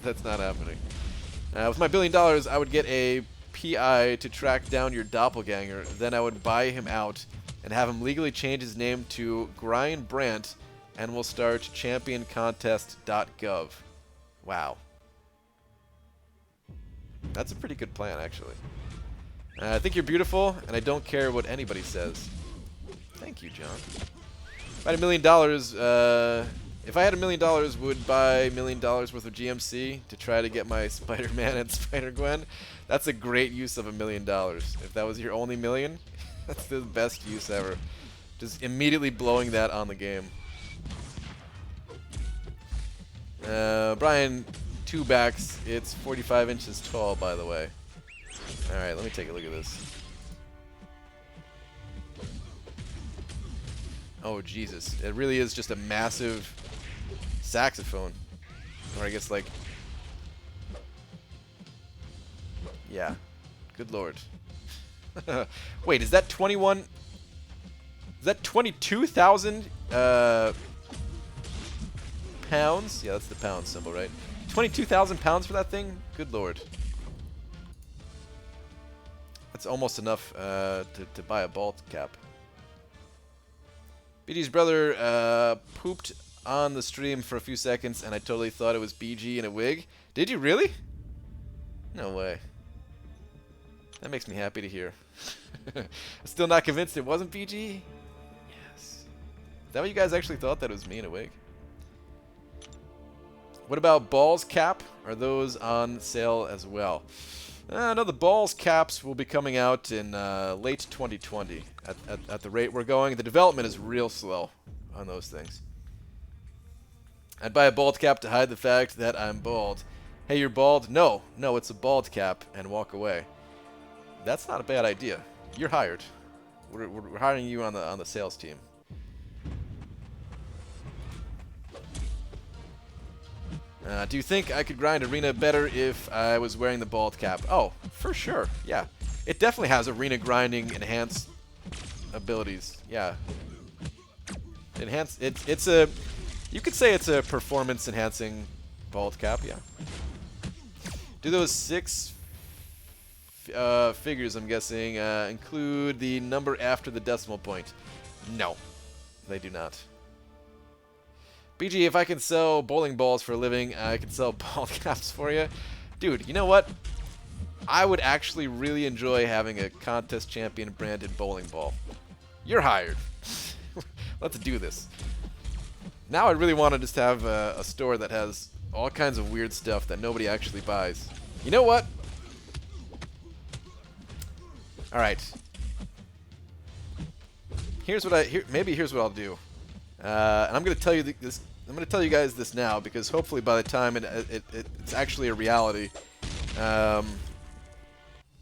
That's not happening. With my $1 billion, I would get a PI to track down your doppelganger. Then I would buy him out and have him legally change his name to Brian Brandt, and we'll start championcontest.gov. Wow. That's a pretty good plan, actually. I think you're beautiful, and I don't care what anybody says. Thank you, John. If I had $1 million, if I had $1 million, would buy $1 million worth of GMC to try to get my Spider-Man and Spider-Gwen. That's a great use of $1 million. If that was your only million, that's the best use ever. Just immediately blowing that on the game. Brian, 2 backs. It's 45 inches tall, by the way. Alright, let me take a look at this. Oh, Jesus. It really is just a massive saxophone. Or I guess, like... Yeah. Good lord. Wait, is that 21... Is that 22,000 pounds? Yeah, that's the pound symbol, right? 22,000 pounds for that thing? Good lord. That's almost enough to buy a bald cap. BG's brother pooped on the stream for a few seconds, and I totally thought it was BG in a wig. Did you really? No way. That makes me happy to hear. Still not convinced it wasn't BG? Yes. Is that what you guys actually thought, that it was me in a wig? What about balls cap? Are those on sale as well? No, the balls caps will be coming out in late 2020 at the rate we're going. The development is real slow on those things. I'd buy a bald cap to hide the fact that I'm bald. Hey, you're bald? No, it's a bald cap, and walk away. That's not a bad idea. You're hired. We're hiring you on the sales team. Do you think I could grind Arena better if I was wearing the bald cap? Oh, for sure. Yeah. It definitely has Arena grinding enhanced abilities. Yeah. It's a... You could say it's a performance enhancing bald cap, yeah. Do those 6 figures, I'm guessing, include the number after the decimal point? No. They do not. BG, if I can sell bowling balls for a living, I can sell ball caps for you. Dude, you know what? I would actually really enjoy having a Contest Champion branded bowling ball. You're hired. Let's do this. Now I really want to just have a store that has all kinds of weird stuff that nobody actually buys. You know what? All right. Here's what I'll do. And I'm gonna tell you this. I'm gonna tell you guys this now because hopefully by the time it's actually a reality,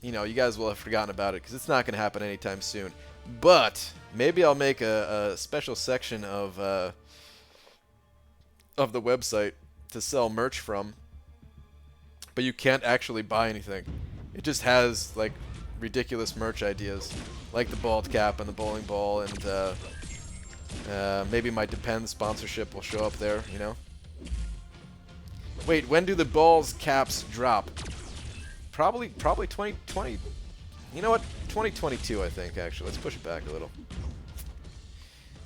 you know, you guys will have forgotten about it because it's not gonna happen anytime soon. But maybe I'll make a special section of of the website to sell merch from, but you can't actually buy anything. It just has like ridiculous merch ideas, like the bald cap and the bowling ball, and maybe my Depend sponsorship will show up there, you know? Wait, when do the balls caps drop? Probably 2020. You know what? 2022, I think, actually. Let's push it back a little.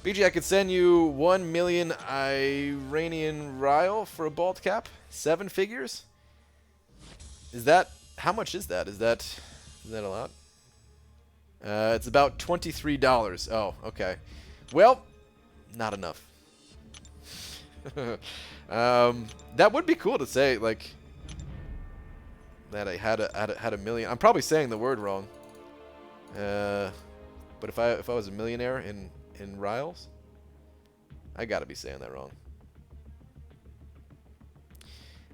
BG, I could send you 1 million Iranian rial for a bald cap. 7 figures? Is that... How much is that? Is that a lot? It's about $23. Oh, okay. Well, not enough. That would be cool to say, like, that I had a million. I'm probably saying the word wrong. But if I was a millionaire in rials, I gotta be saying that wrong.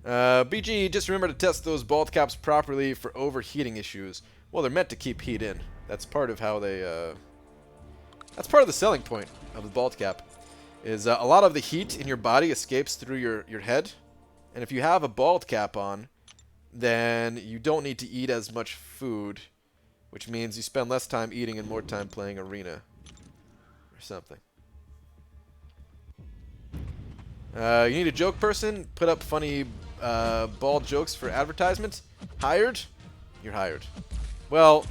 BG, just remember to test those bald caps properly for overheating issues. Well, they're meant to keep heat in. That's part of how they, that's part of the selling point of the bald cap, is a lot of the heat in your body escapes through your head. And if you have a bald cap on, then you don't need to eat as much food, which means you spend less time eating and more time playing Arena or something. You need a joke person? Put up funny bald jokes for advertisement? Hired? You're hired. Well,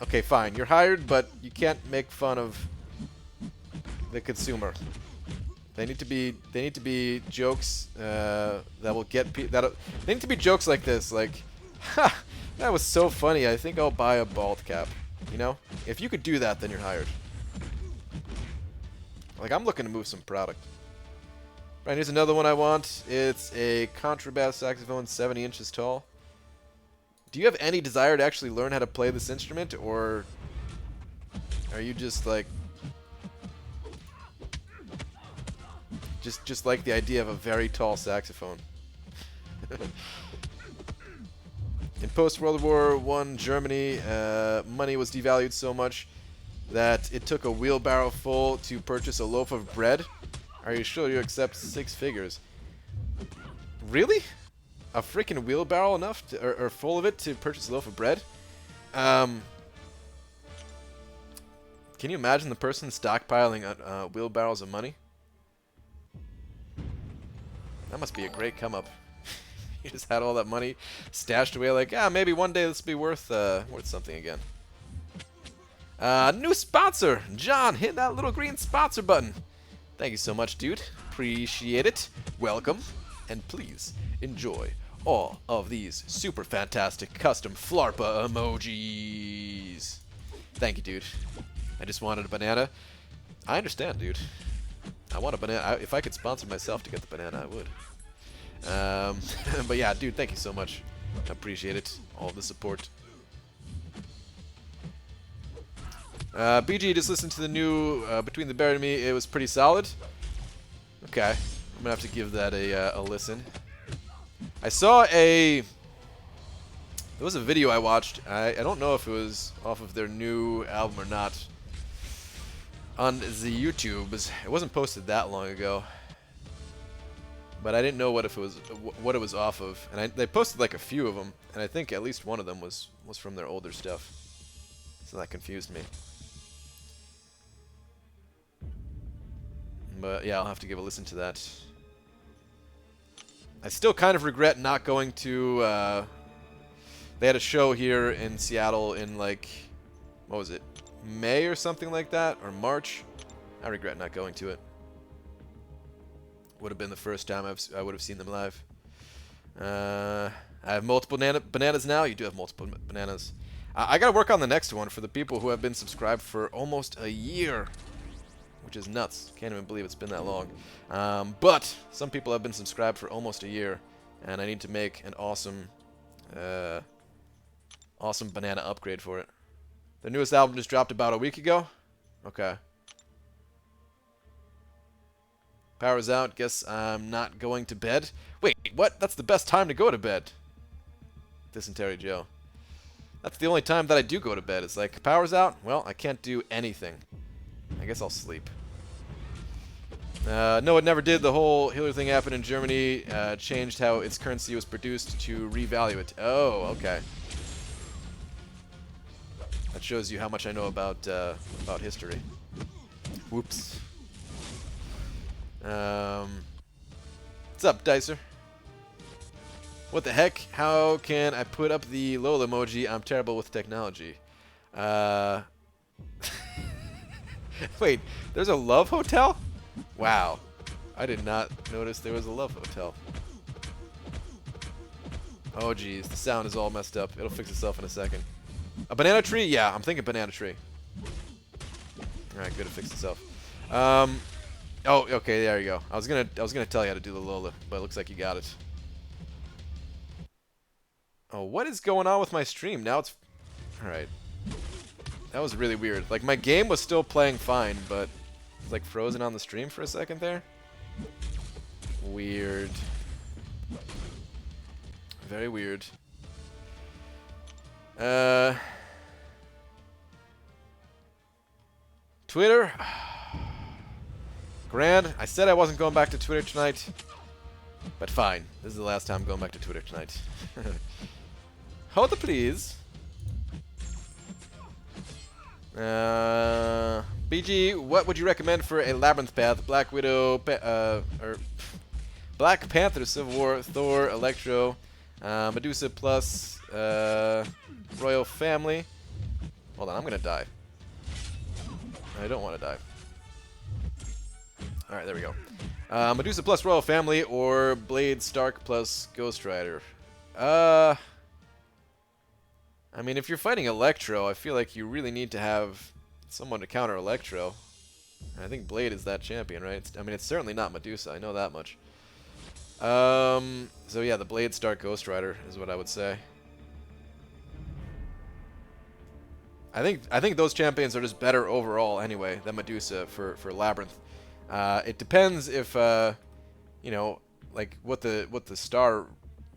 okay, fine. You're hired, but you can't make fun of the consumer. They need to be jokes that will get people. They need to be jokes like this, like, ha, that was so funny. I think I'll buy a bald cap. You know, if you could do that, then you're hired. Like, I'm looking to move some product. Right, here's another one I want. It's a contrabass saxophone, 70 inches tall. Do you have any desire to actually learn how to play this instrument, or are you just like just like the idea of a very tall saxophone? In post-World War I Germany, money was devalued so much that it took a wheelbarrow full to purchase a loaf of bread. Are you sure you accept 6 figures? Really? A freaking wheelbarrow enough to, or full of it to purchase a loaf of bread? Can you imagine the person stockpiling wheelbarrows of money? That must be a great come up. You just had all that money stashed away, like, ah, maybe one day this will be worth something again. New sponsor, John. Hit that little green sponsor button. Thank you so much, dude. Appreciate it. Welcome, and please enjoy all of these super fantastic custom Flarpa emojis. Thank you, dude. I just wanted a banana. I understand, dude. I want a banana. If I could sponsor myself to get the banana, I would. But yeah, dude, thank you so much. I appreciate it. All the support. BG, just listened to the new Between the Bear and Me. It was pretty solid. Okay. I'm going to have to give that a listen. I saw there was a video I watched. I don't know if it was off of their new album or not. On the YouTubes. It wasn't posted that long ago. But I didn't know what it was off of. And they posted like a few of them. And I think at least one of them was from their older stuff. So that confused me. But yeah, I'll have to give a listen to that. I still kind of regret not going to... they had a show here in Seattle in like... What was it? May or something like that? Or March? I regret not going to it. Would have been the first time I would have seen them live. I have multiple bananas now. You do have multiple bananas. I gotta work on the next one for the people who have been subscribed for almost a year. Which is nuts. Can't even believe it's been that long. But some people have been subscribed for almost a year, and I need to make an awesome banana upgrade for it. The newest album just dropped about a week ago. Okay. Power's out. Guess I'm not going to bed. Wait, what? That's the best time to go to bed. Dysentery Joe. That's the only time that I do go to bed. It's like, power's out? Well, I can't do anything. I guess I'll sleep. No, it never did. The whole Hitler thing happened in Germany, changed how its currency was produced to revalue it. Oh, okay. That shows you how much I know about history. Whoops. What's up, Dicer? What the heck? How can I put up the LOL emoji? I'm terrible with technology. Wait, there's a love hotel? Wow. I did not notice there was a love hotel. Oh, geez. The sound is all messed up. It'll fix itself in a second. A banana tree? Yeah, I'm thinking banana tree. Alright, good. It fixed itself. Oh, okay, there you go. I was gonna tell you how to do the Lola, but it looks like you got it. Oh, what is going on with my stream? Now it's... Alright. That was really weird. Like, my game was still playing fine, but it's like frozen on the stream for a second there. Weird. Very weird. Twitter? Grand, I said I wasn't going back to Twitter tonight, but fine. This is the last time I'm going back to Twitter tonight. Hold the please. BG, what would you recommend for a Labyrinth path? Black Widow, or Black Panther, Civil War, Thor, Electro, Medusa plus Royal Family. Hold on, I'm gonna die. I don't want to die. Alright, there we go. Medusa plus Royal Family or Blade Stark plus Ghost Rider. I mean, if you're fighting Electro, I feel like you really need to have someone to counter Electro. And I think Blade is that champion, right? I mean, it's certainly not Medusa, I know that much. So yeah, the Blade Stark Ghost Rider is what I would say. I think those champions are just better overall anyway than Medusa for Labyrinth. It depends if you know, like what the star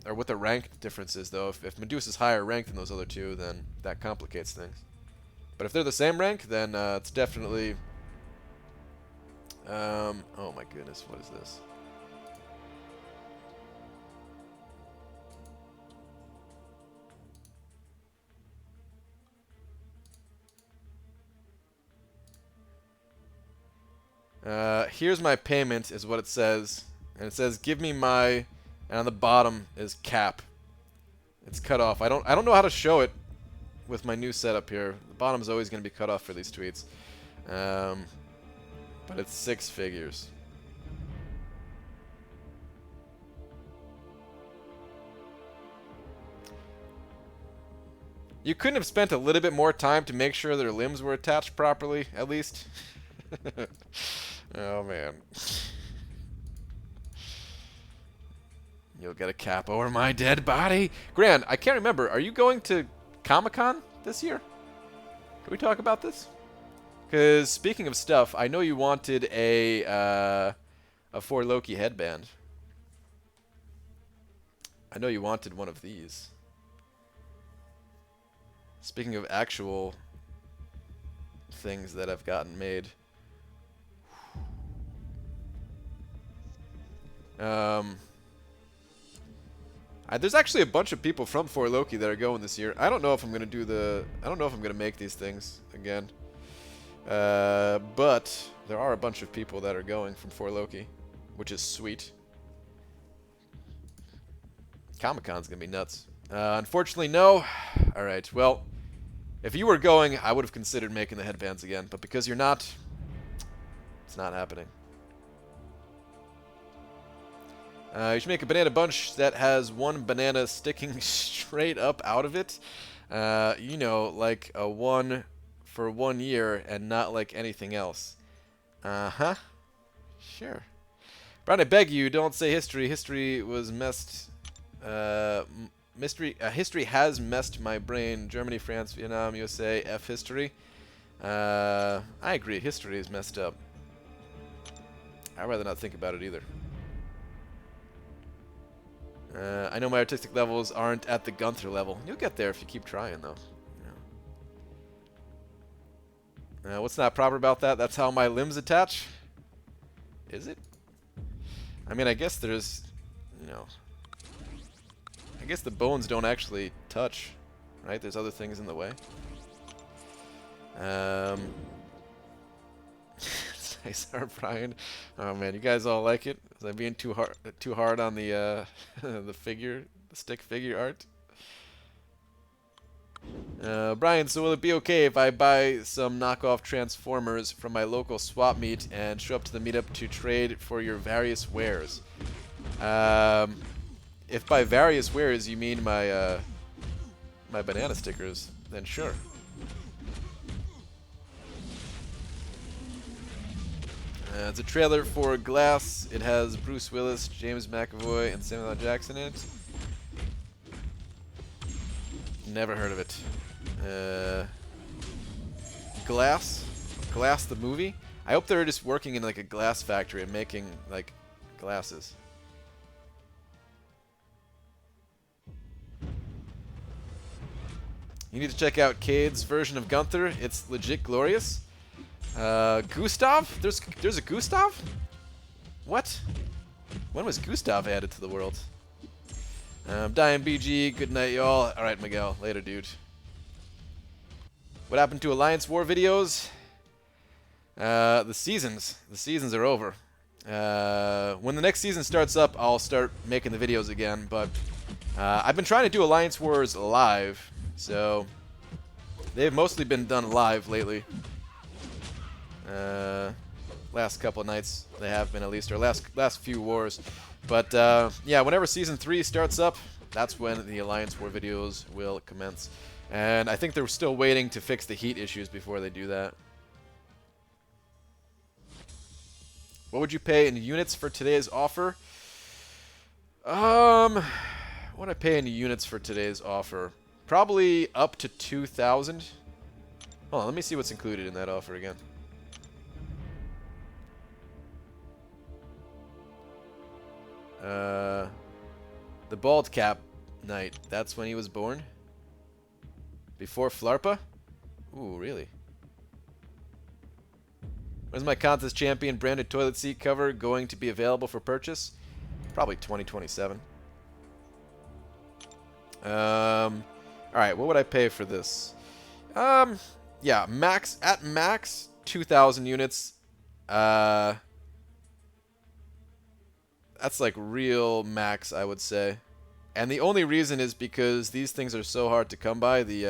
or what the rank difference is though. If Medusa's higher rank than those other two, then that complicates things. But if they're the same rank, then it's definitely oh my goodness, what is this? Here's my payment is what it says. And it says give me my, and on the bottom is cap. It's cut off. I don't know how to show it with my new setup here. The bottom is always going to be cut off for these tweets. But it's 6 figures. You couldn't have spent a little bit more time to make sure their limbs were attached properly, at least? Oh, man. You'll get a cap over my dead body. Gran, I can't remember. Are you going to Comic-Con this year? Can we talk about this? Because speaking of stuff, I know you wanted a For Loki headband. I know you wanted one of these. Speaking of actual things that have gotten made. There's actually a bunch of people from For Loki that are going this year. I don't know if I'm gonna do the. I don't know if I'm gonna make these things again. But there are a bunch of people that are going from For Loki, which is sweet. Comic-Con's gonna be nuts. Unfortunately, no. All right. Well, if you were going, I would have considered making the headbands again. But because you're not, it's not happening. You should make a banana bunch that has one banana sticking straight up out of it. You know, like a one for 1 year and not like anything else. Uh-huh. Sure. Brian, I beg you, don't say history. History was messed. History has messed my brain. Germany, France, Vietnam, USA, F history. I agree. History is messed up. I'd rather not think about it either. I know my artistic levels aren't at the Gunther level. You'll get there if you keep trying, though. What's not proper about that? That's how my limbs attach? Is it? I mean, I guess there's, you know, I guess the bones don't actually touch, right? There's other things in the way. Nice art, Brian. Oh man, you guys all like it? Is I being too hard on the the stick figure art? Brian, so will it be okay if I buy some knockoff Transformers from my local swap meet and show up to the meetup to trade for your various wares? If by various wares you mean my my banana stickers, then sure. It's a trailer for Glass. It has Bruce Willis, James McAvoy, and Samuel L. Jackson in it. Never heard of it. Glass? Glass the movie? I hope they're just working in like a glass factory and making like glasses. You need to check out Cade's version of Gunther. It's legit glorious. Gustav? There's a Gustav? What? When was Gustav added to the world? Dying BG, good night y'all. Alright Miguel, later dude. What happened to Alliance War videos? The seasons are over. When the next season starts up, I'll start making the videos again, but I've been trying to do Alliance Wars live, so they've mostly been done live lately. Last couple of nights they have been, at least, or last few wars. But yeah, whenever Season 3 starts up, that's when the Alliance War videos will commence. And I think they're still waiting to fix the heat issues before they do that. What would you pay in units for today's offer? What would I pay in units for today's offer? Probably up to 2,000. Hold on, let me see what's included in that offer again. The Bald Cap Knight. That's when he was born? Before Flarpa? Ooh, really? When's my Contest Champion branded toilet seat cover going to be available for purchase? Probably 2027. Alright, what would I pay for this? Yeah, at max 2,000 units. That's like real max, I would say. And the only reason is because these things are so hard to come by, the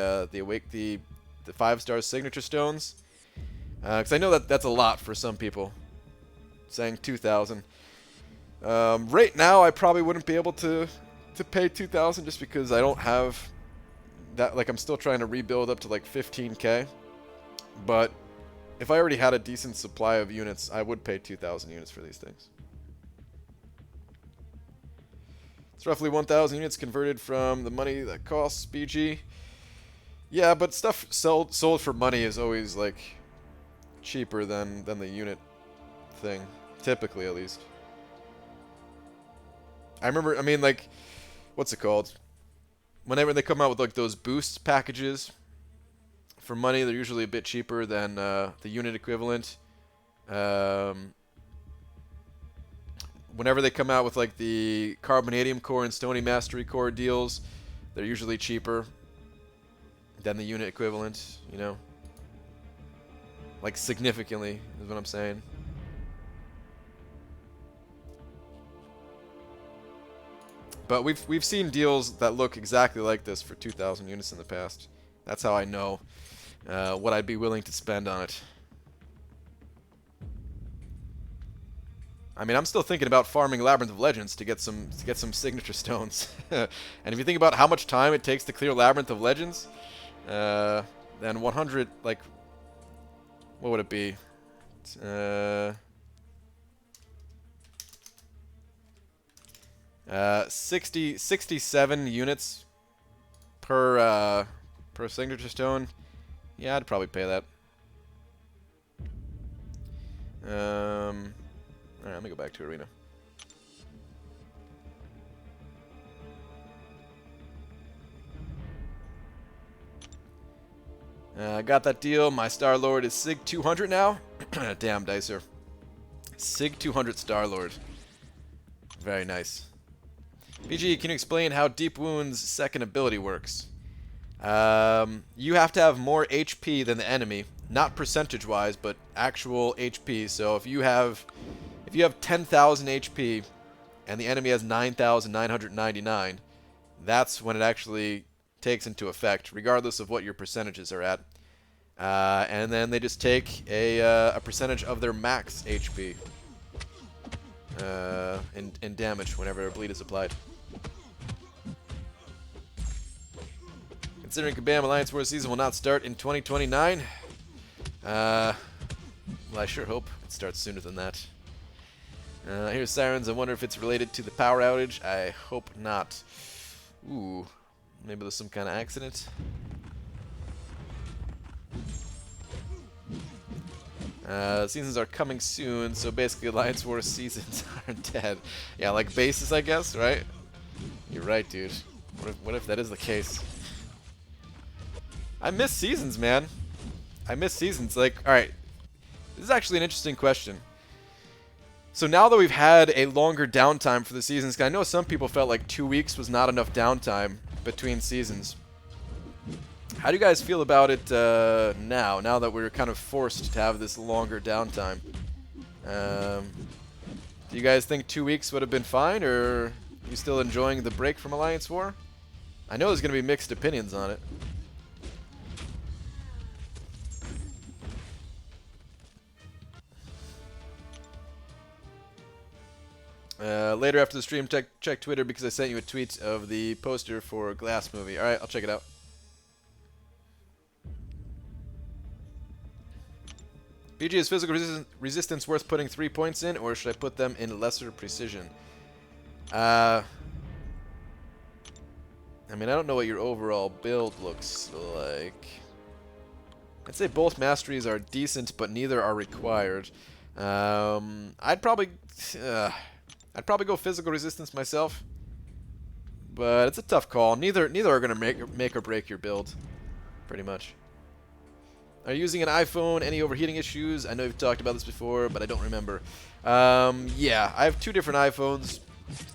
5-star signature stones. Because I know that that's a lot for some people. Saying 2,000. Right now, I probably wouldn't be able to pay 2,000 just because I don't have that. Like, I'm still trying to rebuild up to like 15k. But if I already had a decent supply of units, I would pay 2,000 units for these things. It's roughly 1,000 units converted from the money that costs BG. Yeah, but stuff sold for money is always like cheaper than the unit thing, typically at least. I remember, I mean, like, what's it called? Whenever they come out with like those boost packages for money, they're usually a bit cheaper than the unit equivalent. Whenever they come out with like the Carbonadium Core and Stony Mastery Core deals, they're usually cheaper than the unit equivalent, you know? Like significantly is what I'm saying. But we've seen deals that look exactly like this for 2,000 units in the past. That's how I know what I'd be willing to spend on it. I mean, I'm still thinking about farming Labyrinth of Legends to get some signature stones. And if you think about how much time it takes to clear Labyrinth of Legends, then 100, like, what would it be? 67 units per signature stone. Yeah, I'd probably pay that. Alright, let me go back to Arena. I got that deal. My Star-Lord is Sig 200 now. Damn, Dicer. Sig 200 Star-Lord. Very nice. BG, can you explain how Deep Wound's second ability works? You have to have more HP than the enemy, not percentage-wise, but actual HP. So if you have 10,000 HP and the enemy has 9,999, that's when it actually takes into effect, regardless of what your percentages are at. And then they just take a percentage of their max HP in damage whenever a bleed is applied. Considering Kabam Alliance War season will not start in 2029, well, I sure hope it starts sooner than that. Here's Sirens. I wonder if it's related to the power outage. I hope not. Ooh, maybe there's some kind of accident. Seasons are coming soon, so basically Alliance War seasons aren't dead. Yeah, like bases, I guess, right? You're right, dude. What if that is the case? I miss seasons, man. I miss seasons. Like, alright. This is actually an interesting question. So now that we've had a longer downtime for the seasons, 'cause I know some people felt like 2 weeks was not enough downtime between seasons. How do you guys feel about it now that we're kind of forced to have this longer downtime? Do you guys think 2 weeks would have been fine, or are you still enjoying the break from Alliance War? I know there's going to be mixed opinions on it. Later after the stream, check Twitter because I sent you a tweet of the poster for Glass movie. Alright, I'll check it out. BG, is physical resistance worth putting 3 points in, or should I put them in lesser precision? I mean, I don't know what your overall build looks like. I'd say both masteries are decent, but neither are required. I'd probably go physical resistance myself, but it's a tough call. Neither are gonna make or break your build, pretty much. Are you using an iPhone? Any overheating issues? I know you've talked about this before, but I don't remember. Yeah, I have 2 different iPhones.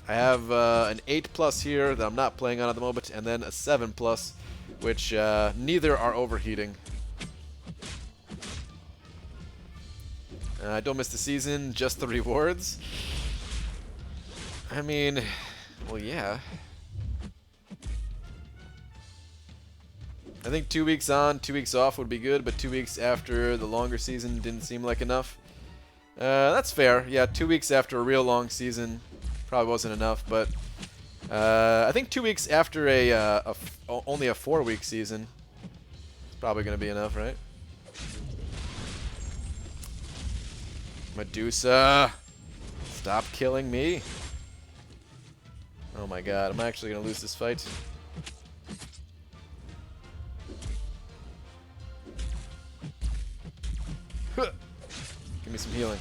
I have an 8 Plus here that I'm not playing on at the moment, and then a 7 Plus, which neither are overheating. I don't miss the season, just the rewards. I mean, well, yeah. I think 2 weeks on, 2 weeks off would be good, but 2 weeks after the longer season didn't seem like enough. That's fair. Yeah, 2 weeks after a real long season probably wasn't enough, but I think 2 weeks after only a 4-week season is probably going to be enough, right? Medusa, stop killing me. Oh my god, I'm actually going to lose this fight. Give me some healing.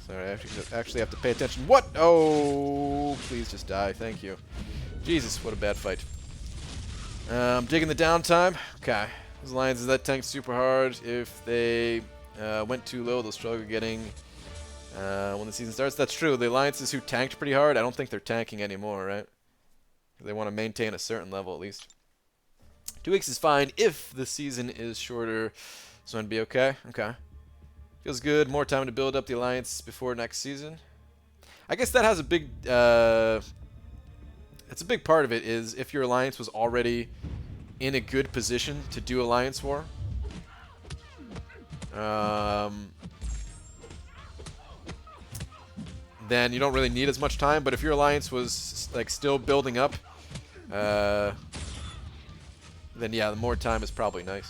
Sorry, I actually have to pay attention. What? Oh, please just die. Thank you. Jesus, what a bad fight. Digging the downtime. Okay. Those alliances that tank super hard. If they went too low, they'll struggle getting when the season starts. That's true. The alliances who tanked pretty hard, I don't think they're tanking anymore, right? They want to maintain a certain level at least. 2 weeks is fine if the season is shorter, so it'd be okay. Okay. Feels good. More time to build up the alliance before next season. I guess that has a big... it's a big part of it is if your alliance was already in a good position to do Alliance War. Then you don't really need as much time, but if your alliance was like still building up, then yeah, the more time is probably nice.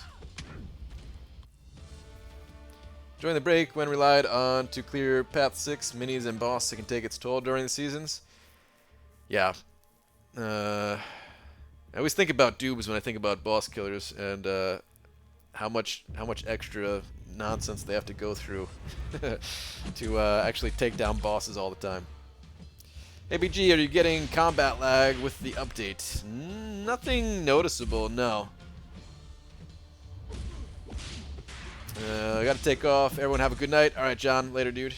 During the break, when relied on to clear Path 6, minis, and boss, it can take its toll during the seasons. Yeah. I always think about dubs when I think about boss killers, and how much extra nonsense they have to go through to actually take down bosses all the time. Hey BG, are you getting combat lag with the update? Nothing noticeable, no. I gotta take off. Everyone have a good night. Alright, John. Later, dude.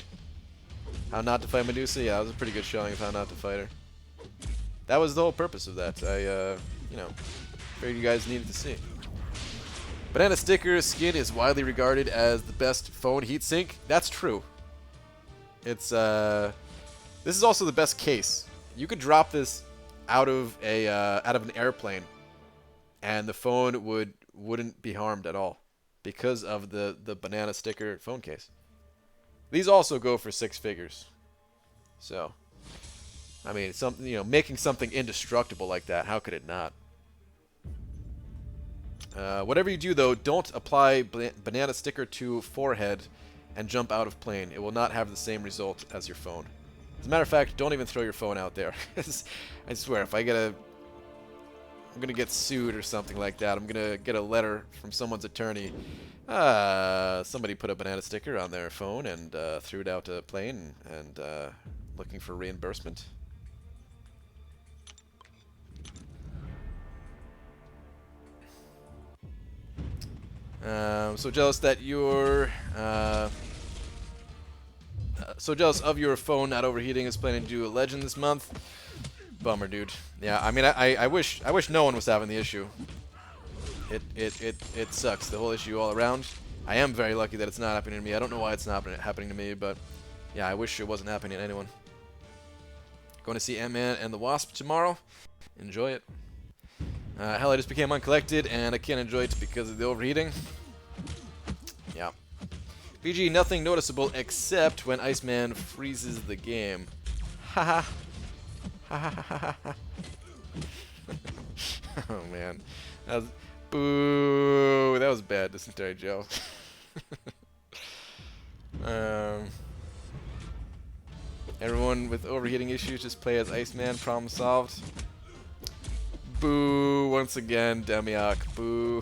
How not to fight Medusa? Yeah, that was a pretty good showing of how not to fight her. That was the whole purpose of that. You know, figured you guys needed to see. Banana Sticker skin is widely regarded as the best phone heatsink. That's true. It's, this is also the best case. You could drop this out of an airplane, and the phone wouldn't be harmed at all because of the Banana Sticker phone case. These also go for 6 figures. So, I mean, something, you know, making something indestructible like that, how could it not? Whatever you do, though, don't apply Banana Sticker to forehead and jump out of plane. It will not have the same result as your phone. As a matter of fact, don't even throw your phone out there. I swear, if I'm gonna get sued or something like that. I'm gonna get a letter from someone's attorney. Somebody put a Banana Sticker on their phone and threw it out a plane and looking for reimbursement. So jealous that you're so jealous of your phone not overheating. Is planning to do a legend this month. Bummer, dude. Yeah, I mean, I wish no one was having the issue. It sucks, the whole issue all around. I am very lucky that it's not happening to me. I don't know why it's not happening to me, but yeah, I wish it wasn't happening to anyone. Going to see Ant-Man and the Wasp tomorrow. Enjoy it. Hell, I just became uncollected, and I can't enjoy it because of the overheating. Yeah. BG, nothing noticeable except when Iceman freezes the game. Haha. Oh man, that was, boo! That was bad. Dysentery Joe. Everyone with overheating issues just play as Iceman. Problem solved. Boo! Once again, Demiok. Boo!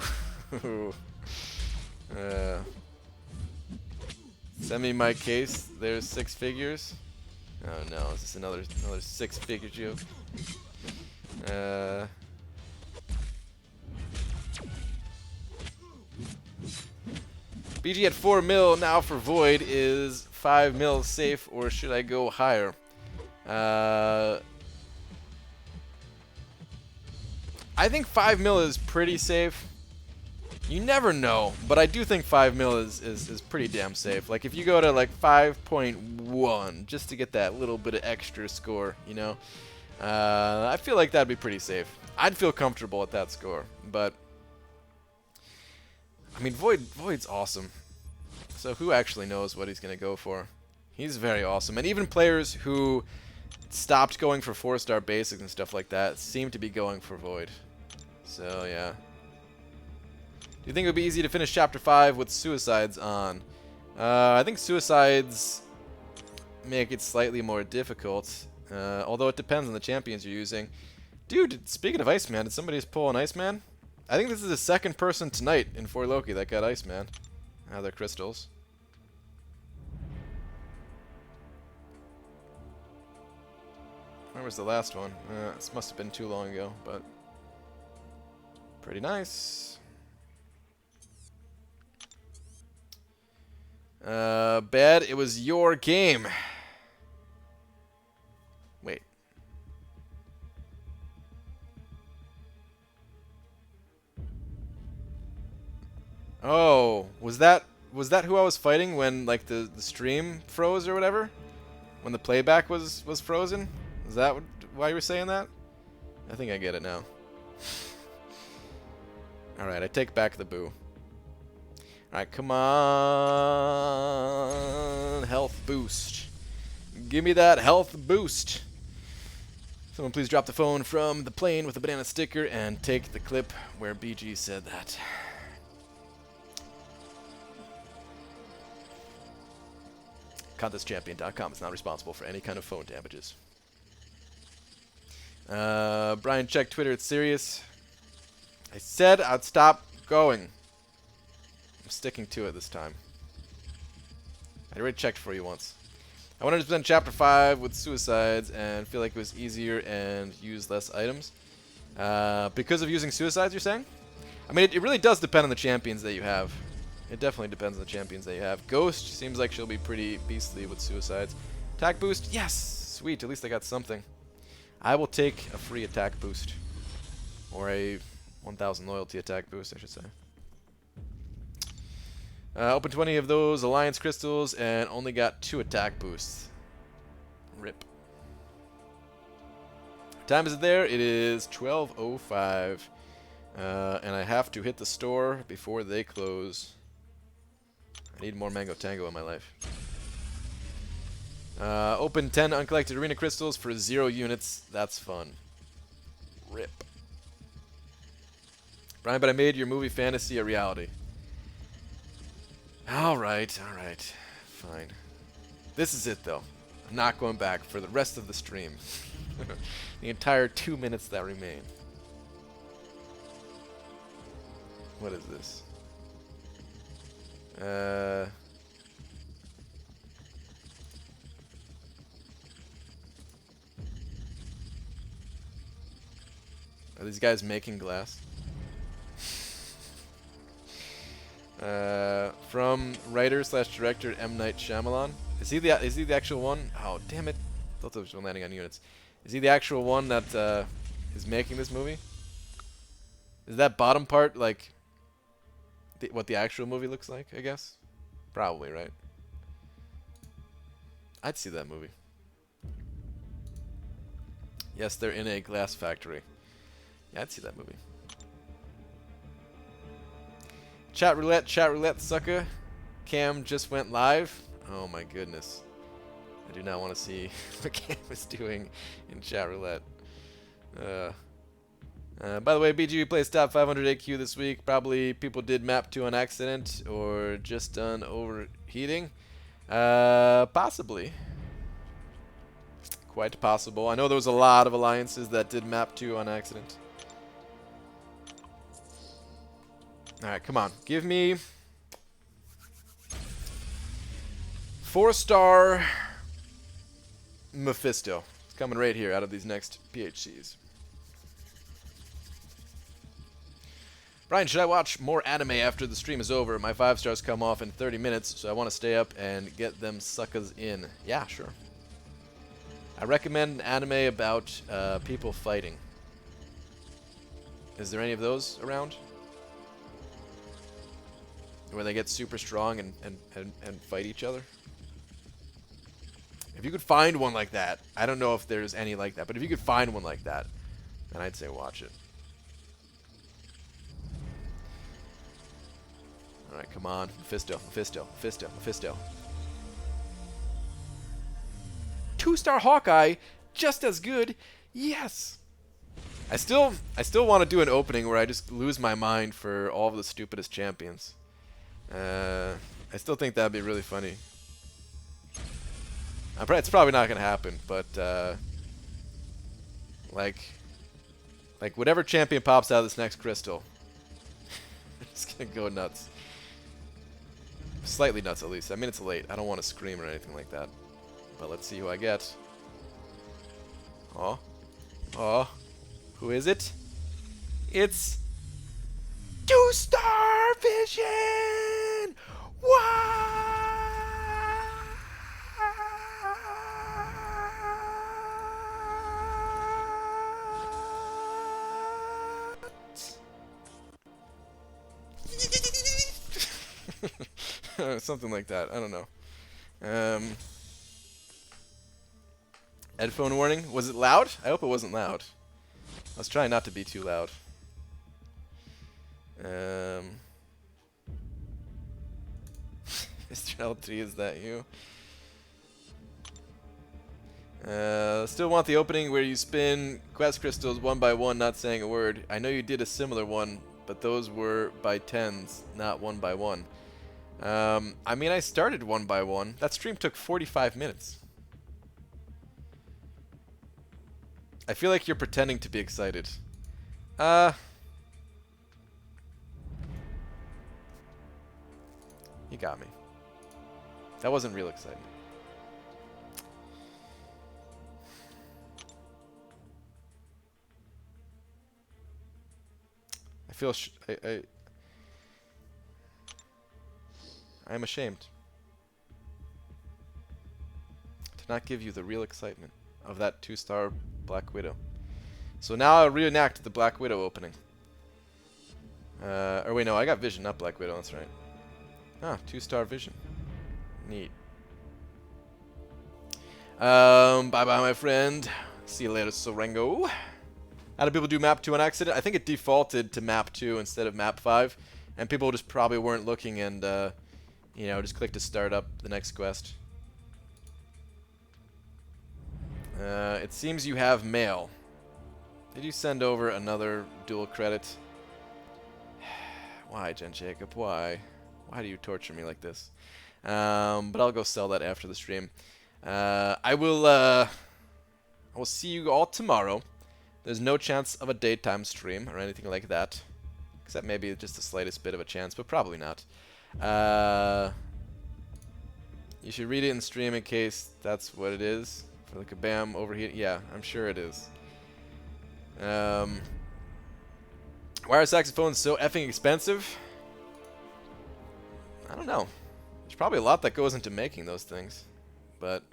Send me my case. There's 6 figures. Oh no, is this another 6-figure joke? BG at 4 mil now for Void. Is 5 mil safe, or should I go higher? I think 5 mil is pretty safe. You never know, but I do think 5 mil is pretty damn safe. Like, if you go to, like, 5.1, just to get that little bit of extra score, you know? I feel like that'd be pretty safe. I'd feel comfortable at that score, but... I mean, Void's awesome. So who actually knows what he's going to go for? He's very awesome. And even players who stopped going for 4-star basics and stuff like that seem to be going for Void. So, yeah. Do you think it would be easy to finish Chapter 5 with Suicides on? I think Suicides make it slightly more difficult. Although it depends on the champions you're using. Dude, speaking of Iceman, did somebody just pull an Iceman? I think this is the second person tonight in 4 Loki that got Iceman. Ah, they're crystals. Where was the last one? This must have been too long ago, but... pretty nice. Bad, it was your game. Wait. Oh, was that who I was fighting when, like, the stream froze or whatever? When the playback was frozen? Is that why you were saying that? I think I get it now. Alright, I take back the boo. Alright, come on. Health boost. Give me that health boost. Someone please drop the phone from the plane with a banana sticker and take the clip where BG said that. ContestChampion.com is not responsible for any kind of phone damages. Brian, check Twitter. It's serious. I said I'd stop going. I'm sticking to it this time. I already checked for you once. I 100% Chapter 5 with Suicides and feel like it was easier and used less items. Because of using Suicides, you're saying? I mean, it really does depend on the champions that you have. It definitely depends on the champions that you have. Ghost seems like she'll be pretty beastly with suicides. Attack boost, yes! Sweet, at least I got something. I will take a free attack boost. Or a 1,000 loyalty attack boost, I should say. Open 20 of those Alliance crystals and only got 2 attack boosts. Rip. What time is it there? It is 12:05. And I have to hit the store before they close. I need more Mango Tango in my life. Open 10 uncollected arena crystals for 0 units. That's fun. Rip. Brian, but I made your movie fantasy a reality. Alright, alright. Fine. This is it, though. I'm not going back for the rest of the stream. The entire 2 minutes that remain. What is this? Are these guys making glass? From writer / director M. Night Shyamalan. Is he the actual one? Oh, damn it! Thought those were landing on units. Is he the actual one that is making this movie? Is that bottom part like what the actual movie looks like? I guess. Probably, right? I'd see that movie. Yes, they're in a glass factory. Yeah, I'd see that movie. Chat roulette, sucker. Cam just went live. Oh my goodness. I do not want to see what Cam is doing in chat roulette. By the way, BGB plays top 500 AQ this week. Probably people did map 2 on accident or just done overheating. Possibly. Quite possible. I know there was a lot of alliances that did map 2 on accident. Alright, come on. Give me 4-star Mephisto. It's coming right here out of these next PHCs. Brian, should I watch more anime after the stream is over? My 5 stars come off in 30 minutes, so I want to stay up and get them suckers in. Yeah, sure. I recommend an anime about people fighting. Is there any of those around? Where they get super strong and fight each other? If you could find one like that, I don't know if there's any like that, but if you could find one like that, then I'd say watch it. Alright, come on. Mephisto, Mephisto, Mephisto, Mephisto. 2-star Hawkeye, just as good. Yes! I still want to do an opening where I just lose my mind for all of the stupidest champions. I still think that'd be really funny. It's probably not gonna happen, but like whatever champion pops out of this next crystal, it's gonna go nuts. Slightly nuts, at least. I mean, it's late. I don't want to scream or anything like that. But let's see who I get. Oh, oh, who is it? It's 2-star Vision. What? Something like that. I don't know. Headphone warning. Was it loud? I hope it wasn't loud. I was trying not to be too loud. Mr. L3, is that you? Still want the opening where you spin quest crystals 1 by 1, not saying a word. I know you did a similar one, but those were by 10s, not 1 by 1. I mean, I started 1 by 1. That stream took 45 minutes. I feel like you're pretending to be excited. You got me. That wasn't real excitement. I feel I am ashamed to not give you the real excitement of that 2-star Black Widow. So now I'll reenact the Black Widow opening. Or wait, no, I got Vision, not Black Widow, that's right. Ah, 2-star Vision. Neat. Bye-bye, my friend. See you later, Sorengo. How do people do map 2 on accident? I think it defaulted to map 2 instead of map 5. And people just probably weren't looking and, you know, just clicked to start up the next quest. It seems you have mail. Did you send over another dual credit? Why, Jen Jacob? Why? Why do you torture me like this? But I'll go sell that after the stream. I will see you all tomorrow. There's no chance of a daytime stream or anything like that. Except maybe just the slightest bit of a chance, but probably not. You should read it in stream in case that's what it is. For the kabam overheat. Yeah, I'm sure it is. Why are saxophones so effing expensive? I don't know. There's probably a lot that goes into making those things. But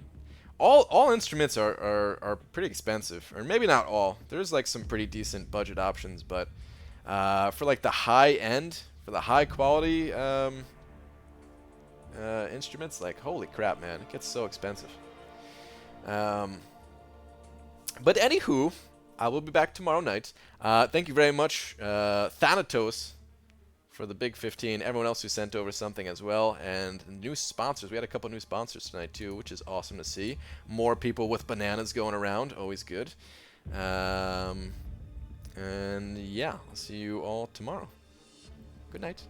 all instruments are pretty expensive. Or maybe not all. There's like some pretty decent budget options, but for like the high end, for the high quality instruments, like holy crap, man, it gets so expensive. But anywho, I will be back tomorrow night. Thank you very much, Thanatos, for the big 15. Everyone else who sent over something as well. And new sponsors. We had a couple new sponsors tonight, too, which is awesome to see. More people with bananas going around. Always good. And yeah, I'll see you all tomorrow. Good night.